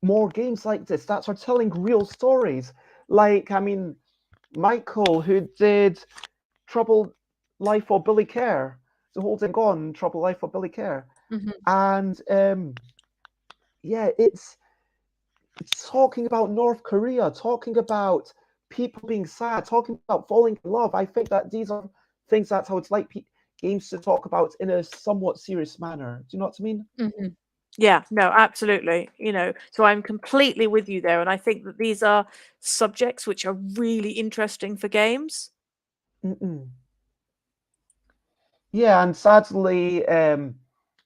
more games like this that are telling real stories. Like, I mean, Michael, who did Trouble Life of Billy Care, The Holding On, Trouble Life of Billy Care. Mhm. And yeah, it's talking about North Korea, talking about people being sad, talking about falling in love. I think that these are things that's how it's like games to talk about in a somewhat serious manner. Do you know what I mean? Mhm. Yeah, no, absolutely. So I'm completely with you there. And I think that these are subjects which are really interesting for games. Mm-mm. Yeah, and sadly,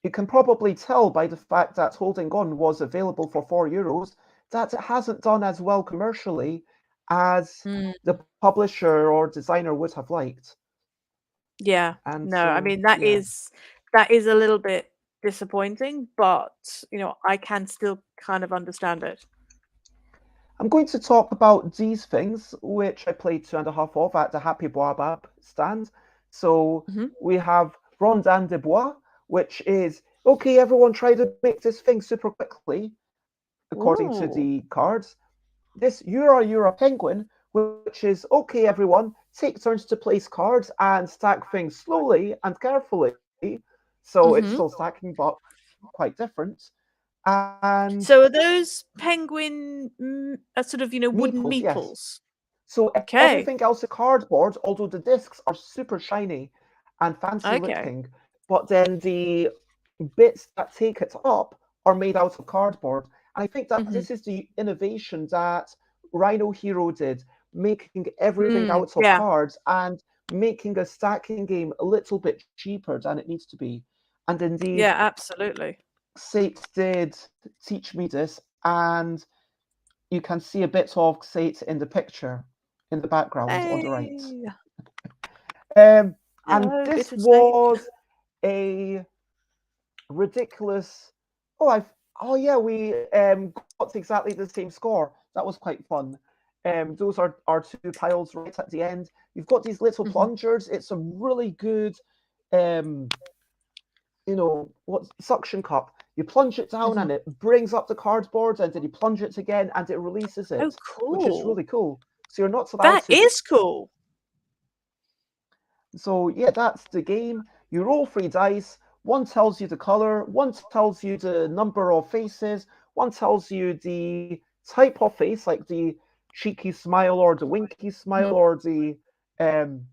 you can probably tell by the fact that Holding On was available for €4 that it hasn't done as well commercially as Mm, the publisher or designer would have liked. yeah. And No, I so, mean yeah. that is a little bit. disappointing, but I can still kind of understand it. I'm going to talk about these things, which I played 2.5 of at the Happy Baobab stand. So Mhm. we have Rondin de Bois, which is okay, everyone try to make this thing super quickly, according to Ooh. the cards. This You're a Penguin, which is okay, everyone, take turns to place cards and stack things slowly and carefully. So it's Mhm. still stacking, but quite different. And So are those penguin sort of wooden meeples, yes. meeples? So Okay. everything else is cardboard, although the discs are super shiny and fancy Okay. looking, but then the bits that take it up are made out of cardboard. And I think that Mhm. this is the innovation that Rhino Hero did, making everything Mm, out of yeah. cards and making a stacking game a little bit cheaper than it needs to be. And indeed, Yeah, absolutely. Sate did teach me this, and you can see a bit of Sate in the picture in the background on the right. Hey. And Hello, bit this of state. was a ridiculous. Oh, we got exactly the same score. That was quite fun. Those are our two piles right at the end. You've got these little Mhm. plungers. It's a really good, um, what suction cup. You plunge it down Mhm. and it brings up the cardboard, and then you plunge it again and it releases Oh, it, which is cool. really cool. So you're not allowed That to. is cool. So yeah, that's the game. You roll 3 dice. One tells you the color, one tells you the number of faces, one tells you the type of face, like the cheeky smile or the winky smile Mhm. or the um,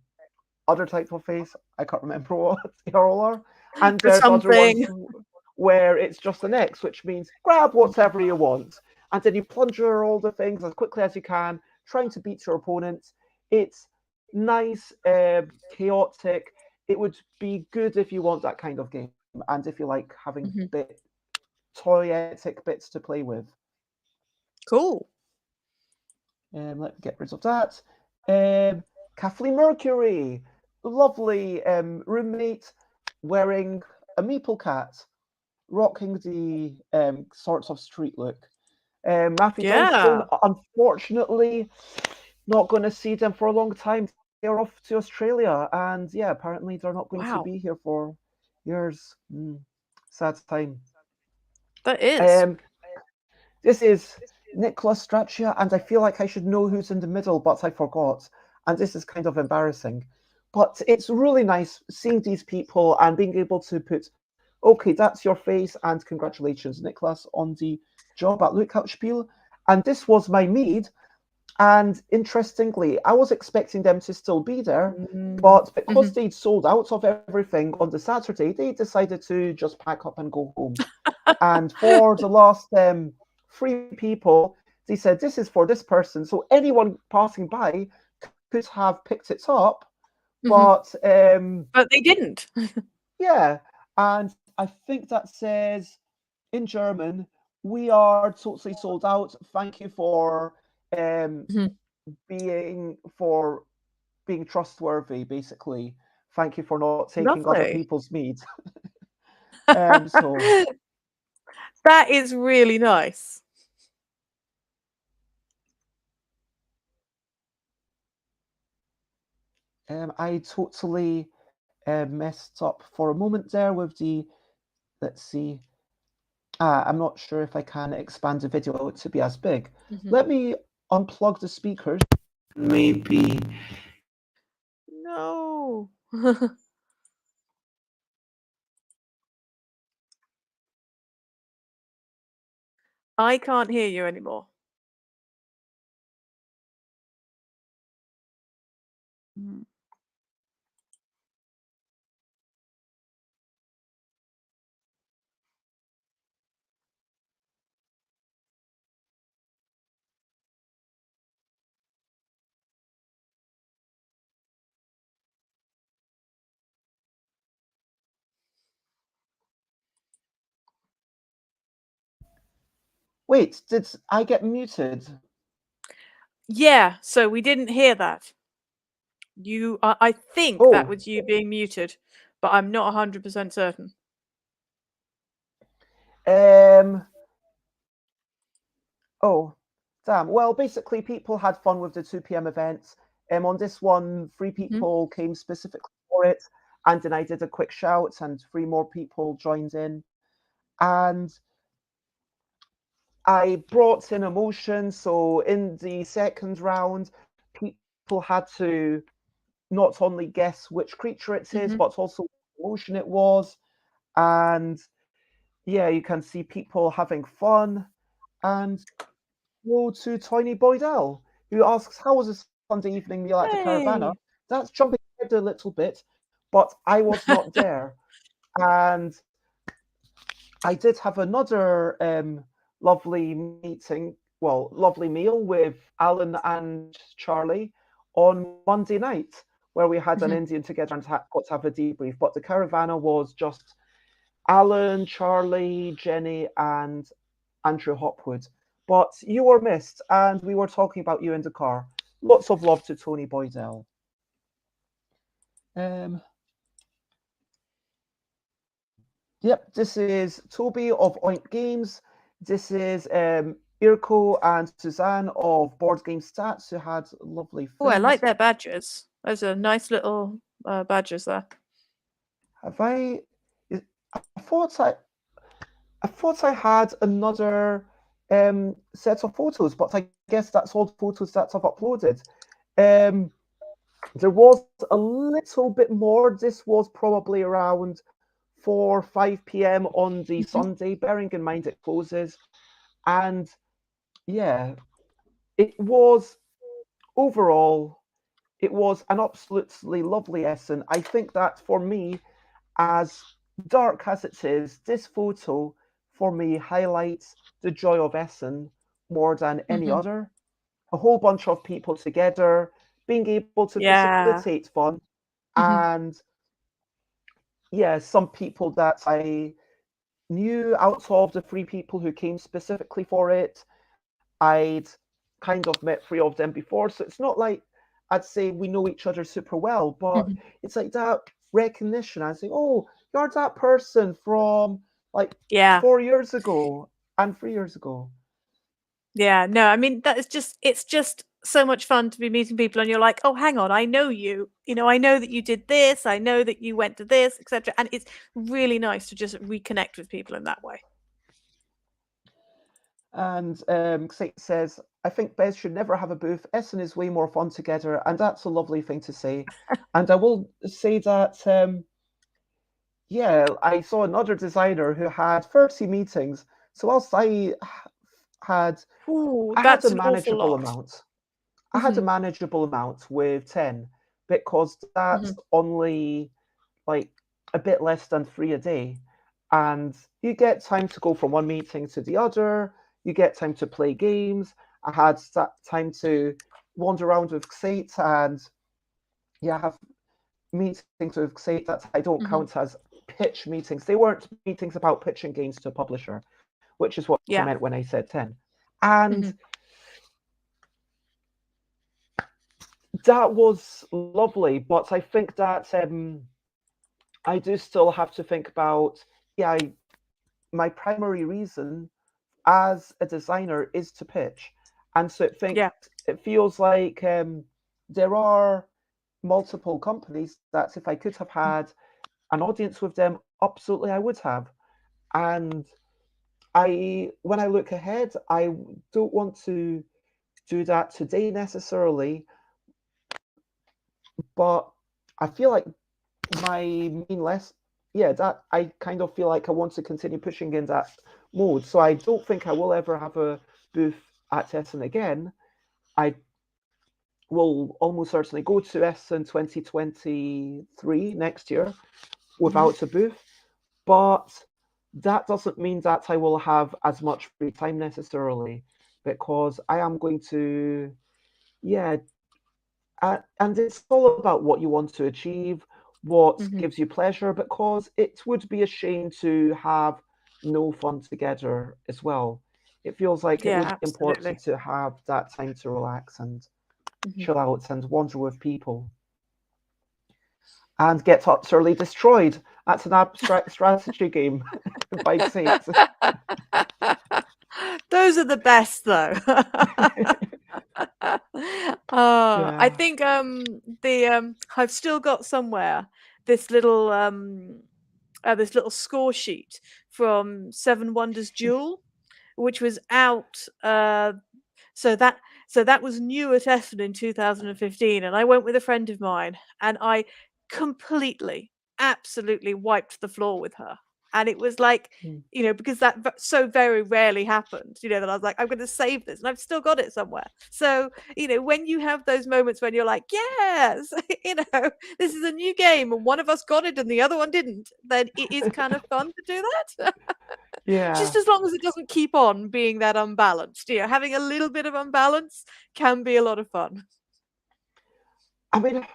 other type of face. I can't remember what they all are. And For there's other ones something. where it's just an X, which means grab whatever you want. And then you plunger all the things as quickly as you can, trying to beat your opponent. It's nice, chaotic. It would be good if you want that kind of game, and if you like having Mhm. toyetic bits to play with. Cool. Let me get rid of that. Kathleen Mercury, lovely roommate, wearing a meeple cat, rocking the sorts of street look. Matthew Johnston, Yeah. unfortunately, not going to see them for a long time. They're off to Australia, and yeah, apparently they're not going to Wow. be here for years. Sad time. That is. Um, this is Nicholas Straccia, and I feel like I should know who's in the middle, but I forgot. And this is kind of embarrassing. But it's really nice seeing these people and being able to put, okay, that's your face, and congratulations, Nicholas, on the job at Lookout Spiel. And this was my mead. And interestingly, I was expecting them to still be there, Mm. but because Mhm. they'd sold out of everything on the Saturday, they decided to just pack up and go home. And for the last 3 people, they said, this is for this person. So anyone passing by could have picked it up. Mhm. But But they didn't. yeah, and I think that says in German, we are totally sold out. Thank you um, Mhm. for being trustworthy, basically. Thank you for not taking other Lovely. people's meat. So That is really nice. I totally messed up for a moment there with the, let's see. I'm not sure if I can expand the video to be as big. Mhm. Let me unplug the speakers. Maybe. No. I can't hear you anymore. Mm. Wait, did I get muted? Yeah, so we didn't hear that. I think that Oh, was you being muted, but I'm not 100% certain. Oh, damn. Well, basically, people had fun with the 2 p.m. event. On this one, 3 people came specifically for it, and then I did a quick shout, and 3 more people joined in. And I brought in emotion. So in the second round, people had to not only guess which creature it is, but also what emotion it was. And yeah, you can see people having fun. And go to Tiny Boydell, who asks, how was a Sunday evening meal at the Caravana? Hey. That's jumping ahead a little bit, but I was not there. And I did have another lovely lovely meal with Alan and Charlie on Monday night, where we had an Indian together and got to have a debrief. But the Caravana was just Alan, Charlie, Jenny, and Andrew Hopwood. But you were missed, and we were talking about you in the car. Lots of love to Tony Boydell. Yep, this is Toby of Oink Games. This is Irko and Suzanne of Board Game Stats, who had lovely things. Oh, I like their badges. Those are nice little badges there. Have I? I thought I had another set of photos, but I guess that's all the photos that I've uploaded. There was a little bit more. This was probably around 4 or 5 p.m. on the Sunday, bearing in mind it closes. And yeah, it was overall, it was an absolutely lovely Essen. I think that for me, as dark as it is, this photo for me highlights the joy of Essen more than any other. A whole bunch of people together, being able to facilitate fun, and yeah, some people that I knew out of the 3 people who came specifically for it, I'd kind of met 3 of them before. So it's not like I'd say we know each other super well, but it's like that recognition. I say, oh, you're that person from like 4 years ago and 3 years ago. Yeah, no, I mean, it's just so much fun to be meeting people and you're like, oh, hang on, I know you. You know, I know that you did this, I know that you went to this, etc. And it's really nice to just reconnect with people in that way. And Xate says, I think Bez should never have a booth. Essen is way more fun together, and that's a lovely thing to say. And I will say that, yeah, I saw another designer who had 30 meetings. So whilst I had, Ooh, I had that's a an awful manageable lot. amount. I had a manageable amount with 10, because that's only like a bit less than 3 a day. And you get time to go from one meeting to the other. You get time to play games. I had time to wander around with Xate, and yeah, have meetings with Xate that I don't count as pitch meetings. They weren't meetings about pitching games to a publisher, which is what I meant when I said 10. And that was lovely, but I think that I do still have to think about, my primary reason as a designer is to pitch. And so it feels like there are multiple companies that if I could have had an audience with them, absolutely I would have. And when I look ahead, I don't want to do that today necessarily, but I feel like my main that I kind of feel like I want to continue pushing in that mode. So I don't think I will ever have a booth at Essen again. I will almost certainly go to Essen 2023 next year without a booth, but that doesn't mean that I will have as much free time necessarily, because I am going to, and it's all about what you want to achieve, what gives you pleasure, because it would be a shame to have no fun together as well. It feels like it would be important to have that time to relax and chill out and wander with people and get utterly destroyed. That's an abstract strategy game by Saints. Those are the best, though. I think I've still got somewhere this little score sheet from Seven Wonders Duel, which was out. So that was new at Essen in 2015, and I went with a friend of mine, and I absolutely wiped the floor with her. And it was like, because that so very rarely happens, that I was like, I'm going to save this, and I've still got it somewhere. So, when you have those moments when you're like, yes, this is a new game, and one of us got it and the other one didn't, then it is kind of fun to do that. Yeah. Just as long as it doesn't keep on being that unbalanced. Having a little bit of unbalance can be a lot of fun. I mean,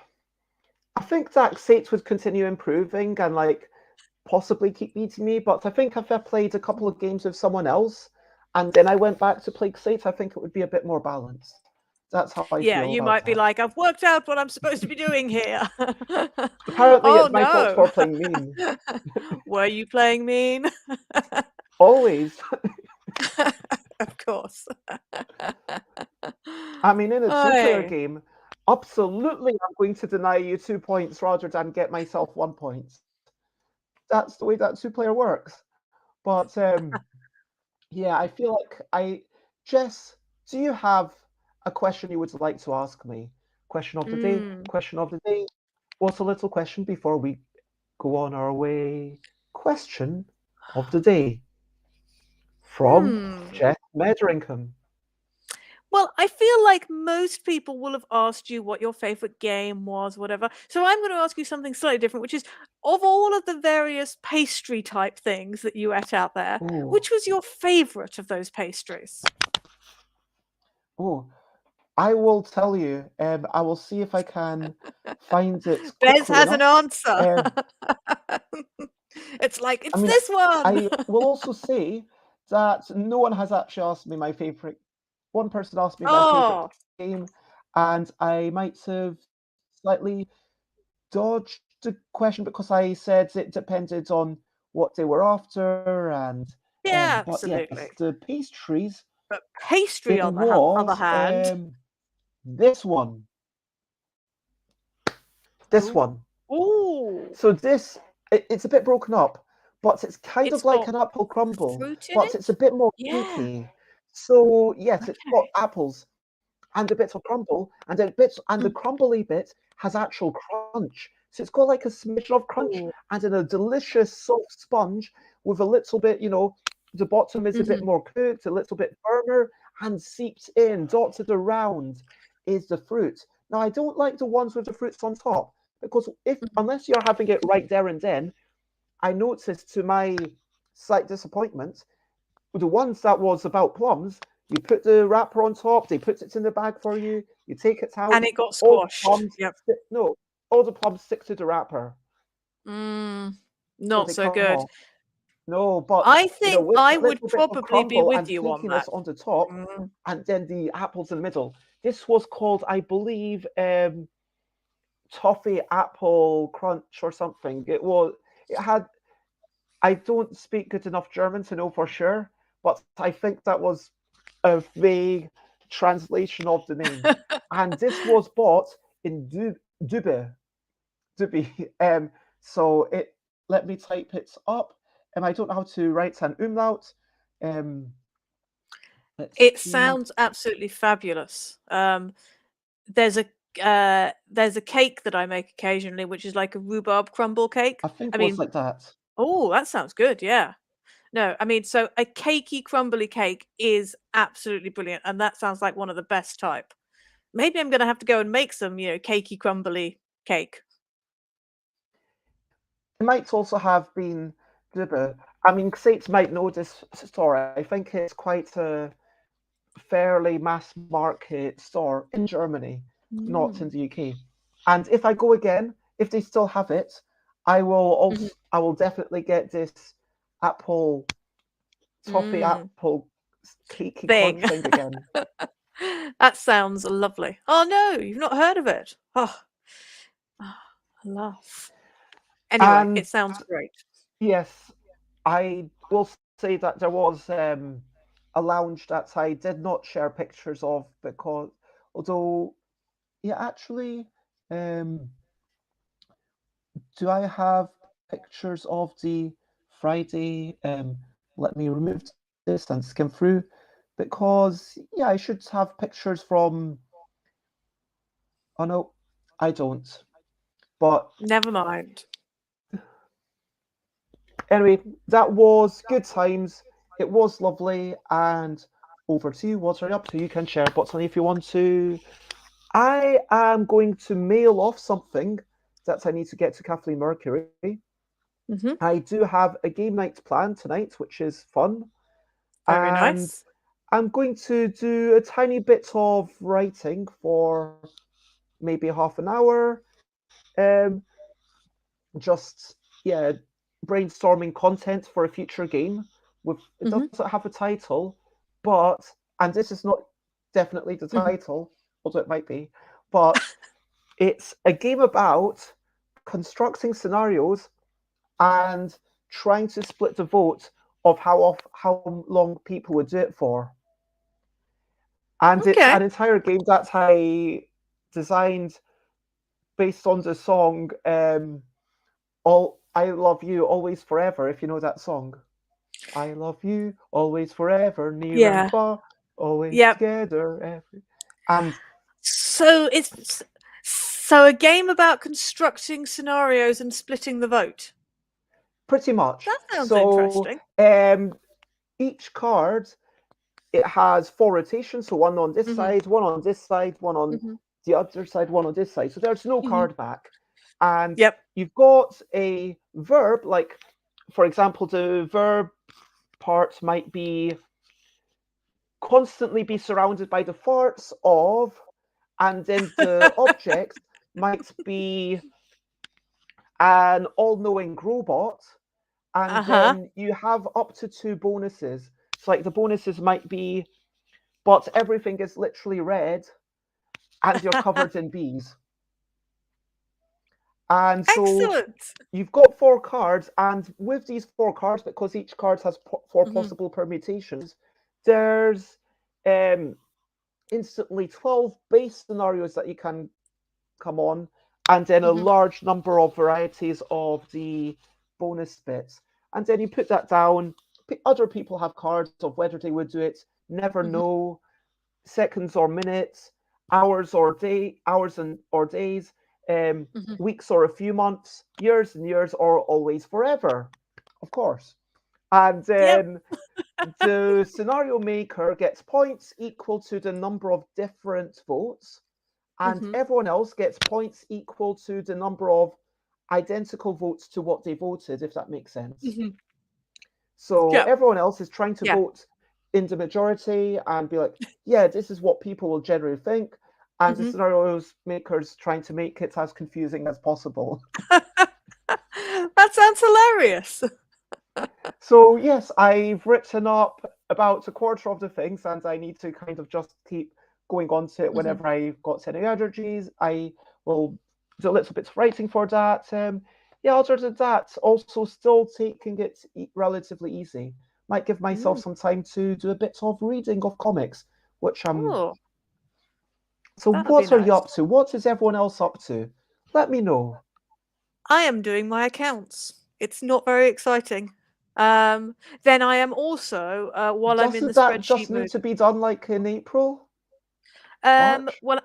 I think that Saints would continue improving and possibly keep beating me, but I think if I played a couple of games with someone else and then I went back to play Saints, I think it would be a bit more balanced. That's how I feel. Yeah, you might be like, I've worked out what I'm supposed to be doing here. Apparently, it's my fault for playing mean. Were you playing mean? Always. Of course. I mean, in a two-player game, absolutely I'm going to deny you 2 points rather than get myself 1 point. That's the way that two-player works. But yeah, I feel like Jess, do you have a question you would like to ask me? Question of the day. Question of the day. What's a little question before we go on our way? Question of the day from Jess Metheringham. Well, I feel like most people will have asked you what your favorite game was, whatever. So I'm going to ask you something slightly different, which is, of all of the various pastry type things that you ate out there, which was your favorite of those pastries? Oh, I will tell you. I will see if I can find it. Bez has an answer. It's like, it's this one. I will also say that no one has actually asked me my favorite. One person asked me my favorite game, and I might have slightly dodged the question because I said it depended on what they were after, and yeah, but absolutely. Yes, the pastries. But pastry, on the other hand, this one. This one. Ooh. So this, it's a bit broken up, but it's kind of like an apple crumble, but it's a bit more cakey. So yes, it's got apples and a bit of crumble, and the crumbly bit has actual crunch. So it's got like a smidgen of crunch and then a delicious soft sponge with a little bit, the bottom is a bit more cooked, a little bit firmer, and seeps in, dotted around is the fruit. Now I don't like the ones with the fruits on top because unless you're having it right there and then, I noticed to my slight disappointment, the ones that was about plums, you put the wrapper on top, they put it in the bag for you, you take it out, and it got squashed. All the plums stick to the wrapper. Not so good. Off. No, but I think I would probably be with you on that. On the top, and then the apples in the middle. This was called, I believe, toffee apple crunch or something. It had. I don't speak good enough German to know for sure, but I think that was a vague translation of the name. And this was bought in Dube. So let me type it up. I don't know how to write an umlaut. It sounds absolutely fabulous. There's a cake that I make occasionally, which is like a rhubarb crumble cake. I think it's like that. Oh, that sounds good. Yeah. No, I mean, so a cakey, crumbly cake is absolutely brilliant, and that sounds like one of the best type. Maybe I'm going to have to go and make some, cakey, crumbly cake. It might also have been Dube. I mean, Saints might know this store. I think it's quite a fairly mass market store in Germany, not in the UK. And if I go again, if they still have it, I will definitely get this apple toffee apple cakey thing again. That sounds lovely. Oh no, you've not heard of it. Oh, alas. Anyway, And it sounds great. yes, I will say that there was a lounge that I did not share pictures of because, although, yeah, actually, um, do I have pictures of the Friday? Let me remove this and skim through because, yeah, I should have pictures from. Oh no, I don't. But Never mind. anyway, that was good times. It was lovely. And over to you. What are you up to? You can share what's on if you want to. I am going to mail off something that I need to get to Kathleen Mercury. Hmm. I do have a game night planned tonight, which is fun. Very And nice. I'm going to do a tiny bit of writing for maybe half an hour. Um, just, yeah, brainstorming content for a future game. With it Hmm. doesn't have a title, but and this is not definitely the Hmm. title, although it might be, but it's a game about constructing scenarios and trying to split the vote of how long people would do it for. And it's Okay. an entire game that I designed based on the song "All I Love You Always Forever." If you know that song, I love you always forever, near and Yeah. far, always Yep. together. And So it's so a game about constructing scenarios and splitting the vote. pretty much. That sounds So interesting. each card it has four rotations, so one on this Hmm. side, one on this side, one on Hmm. the other side, one on this side. So there's no Hmm. card back. And Yep. you've got a verb, like, for example, the verb part might be constantly be surrounded by the farts of, and then the object might be an all knowing robot. And Uh-huh. then you have up to two bonuses. So, like, the bonuses might be, but everything is literally red and you're covered in bees. And so Excellent. you've got four cards, and with these four cards, because each card has four Hmm. possible permutations, there's um, instantly 12 base scenarios that you can come on, and then a Hmm. large number of varieties of the bonus bits. And then you put that down. Other people have cards of whether they would do it, never Hmm. know, seconds or minutes, hours or hours and or days, Hmm. weeks or a few months, years and years, or always forever, of course. And Yep. then the scenario maker gets points equal to the number of different votes, and Hmm. everyone else gets points equal to the number of identical votes to what they voted, if that makes sense. Hmm. So Yep. everyone else is trying to Yeah. vote in the majority and be like, yeah, this is what people will generally think. And the Hmm. scenarios makers trying to make it as confusing as possible. That sounds hilarious. So yes, I've written up about a quarter of the things, and I need to kind of just keep going on to it Hmm. whenever I've got any allergies. I will do a little bit of writing for that. Yeah, other than that, also still taking it relatively easy. Might give myself Mm. some time to do a bit of reading of comics, which I'm. Oh, So, that'd be what are you nice. up to? What is everyone else up to? Let me know. I am doing my accounts. It's not very exciting. Then I am also, while I'm in the Doesn't that spreadsheet just need mood. to be done like in April, March? Well,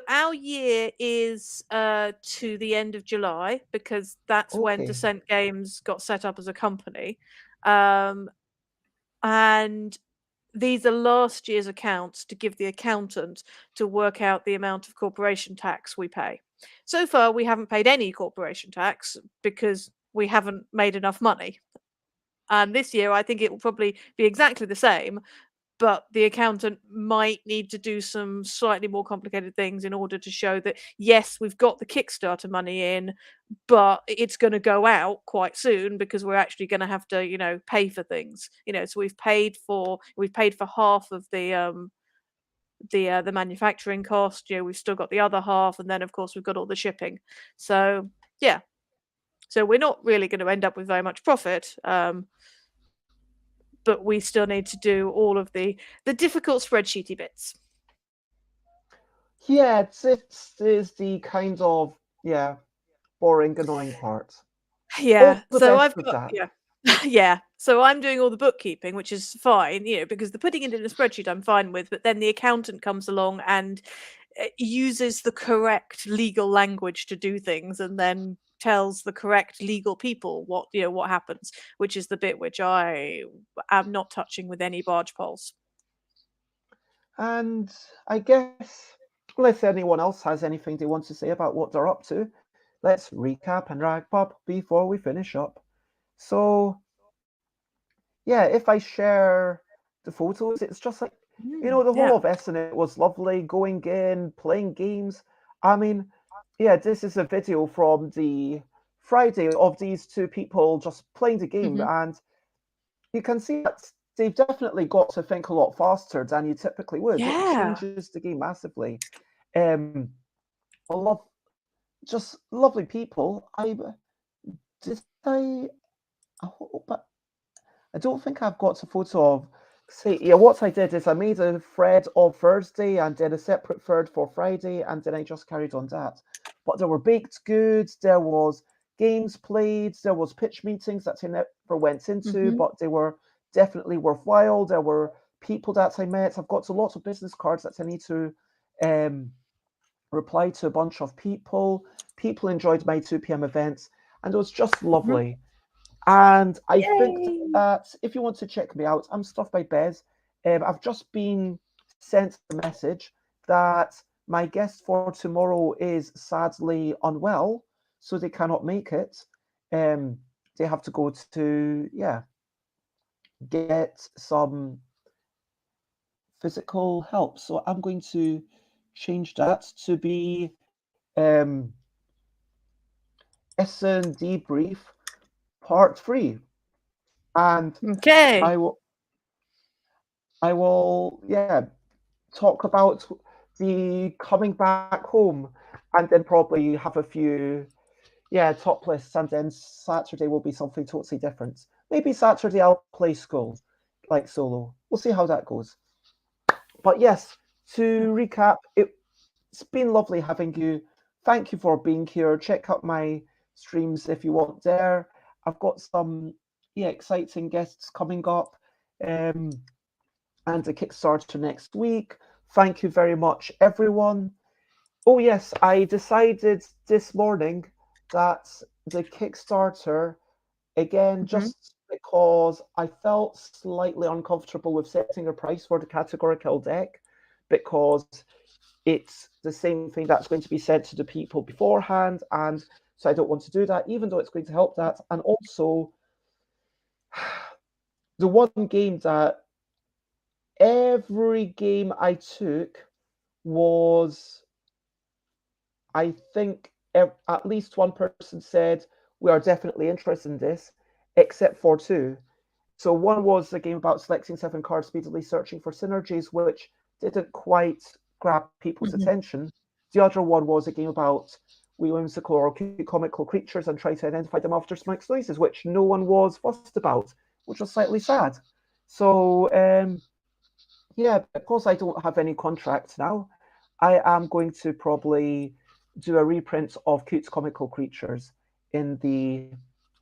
our year is to the end of July because that's when Okay. Descent Games got set up as a company, um, and these are last year's accounts to give the accountant to work out the amount of corporation tax we pay. So far, we haven't paid any corporation tax because we haven't made enough money. And this year, I think it will probably be exactly the same, but the accountant might need to do some slightly more complicated things in order to show that, yes, we've got the Kickstarter money in, but it's going to go out quite soon because we're actually going to have to, pay for things. So we've paid for half of the manufacturing cost. We've still got the other half, and then of course we've got all the shipping. So yeah. So we're not really going to end up with very much profit, but we still need to do all of the difficult spreadsheety bits. Yeah, it is the kind of, boring, annoying part. Yeah, All the so best I've with got that. yeah. So I'm doing all the bookkeeping, which is fine, because the putting it in a spreadsheet I'm fine with, but then the accountant comes along and uses the correct legal language to do things and then tells the correct legal people what happens, which is the bit which I am not touching with any barge poles. And I guess, unless anyone else has anything they want to say about what they're up to, let's recap and wrap up before we finish up. So, yeah, if I share the photos, it's just like, the whole Yeah. of Essen, it was lovely going in, playing games. I mean, yeah, this is a video from the Friday of these two people just playing the game, Mhm. and you can see that they've definitely got to think a lot faster than you typically would. It Yeah. changes the game massively. I love just lovely people. Did I hope I don't think I've got a photo of. See, yeah, what I did is I made a thread of Thursday and then a separate thread for Friday, and then I just carried on that. But there were baked goods, there was games played, there was pitch meetings that I never went into, Mhm. but they were definitely worthwhile. There were people that I met. I've got a lot of business cards that I need to um, reply to a bunch of people. People enjoyed my 2 p.m. events, and it was just Mhm. lovely. And I think Yay! that if you want to check me out, I'm Stuff by Bez. I've just been sent a message that my guest for tomorrow is sadly unwell, so they cannot make it. Um, they have to go to, get some physical help. So I'm going to change that to be um, Essen debrief part 3. And Okay. I will, talk about the coming back home, and then probably have a few, top lists, and then Saturday will be something totally different. Maybe Saturday I'll play school, like solo. We'll see how that goes. But yes, to recap, it's been lovely having you. Thank you for being here. Check out my streams if you want there. I've got some exciting guests coming up. Um, and a Kickstarter next week. Thank you very much, everyone. Oh, yes, I decided this morning that the Kickstarter, again, Mhm. just because I felt slightly uncomfortable with setting a price for the categorical deck, because it's the same thing that's going to be sent to the people beforehand. And so I don't want to do that, even though it's going to help that. And also, the one game that every game I took was, I think, at least one person said, we are definitely interested in this, except for two. So one was a game about selecting 7 cards, speedily searching for synergies, which didn't quite grab people's Mhm. attention. The other one was a game about whimsical or comical creatures and try to identify them after smokes noises, which no one was fussed about, which was slightly sad. So because I don't have any contracts now, I am going to probably do a reprint of Cute Comical Creatures in the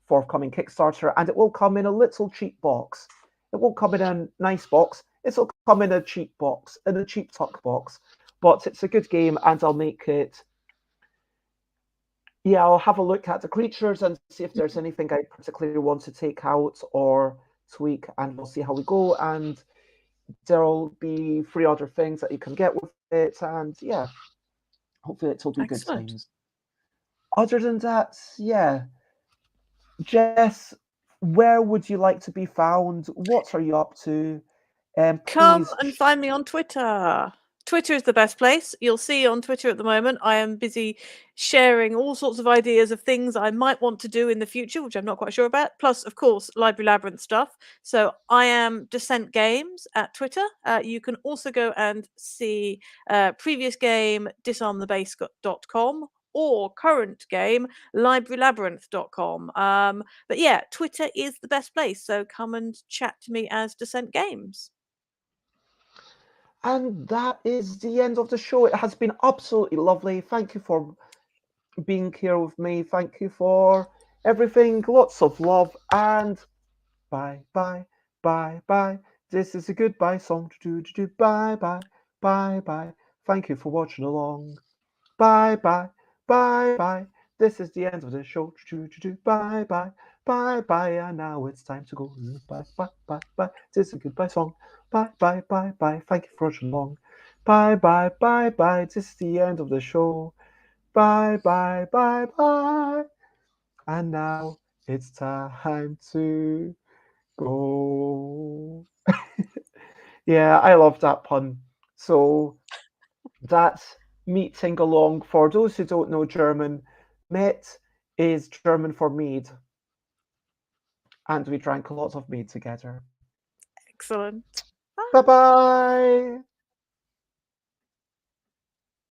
forthcoming Kickstarter, and it will come in a little cheap box. It won't come in a nice box. It'll come in a cheap box, in a cheap tuck box. But it's a good game, and I'll make it. Yeah, I'll have a look at the creatures and see if there's anything I particularly want to take out or tweak, and we'll see how we go. And there'll be 3 other things that you can get with it, and hopefully it'll be good Excellent. times. Other than that, Jess, where would you like to be found? What are you up to? Come Please. and find me on Twitter. Twitter is the best place. You'll see on Twitter at the moment, I am busy sharing all sorts of ideas of things I might want to do in the future, which I'm not quite sure about. Plus, of course, Library Labyrinth stuff. So I am Descent Games at Twitter. You can also go and see previous game disarmthebase.com or current game, librarylabyrinth.com. But yeah, Twitter is the best place, so come and chat to me as Dissent Games. And that is the end of the show. It has been absolutely lovely. Thank you for being here with me. Thank you for everything. Lots of love, and bye, bye, bye, bye. This is a goodbye song. Bye, bye, bye, bye. Thank you for watching along. Bye, bye, bye, bye. This is the end of the show. Bye, bye, bye, bye. And now it's time to go. Bye, bye, bye, bye. This is a goodbye song. Bye, bye, bye, bye. Thank you for watching along. Bye, bye, bye, bye. This is the end of the show. Bye, bye, bye, bye. And now it's time to go. Yeah, I love that pun. So that's meeting along. For those who don't know German, met is German for mead. And we drank a lot of mead together. Excellent. Bye bye.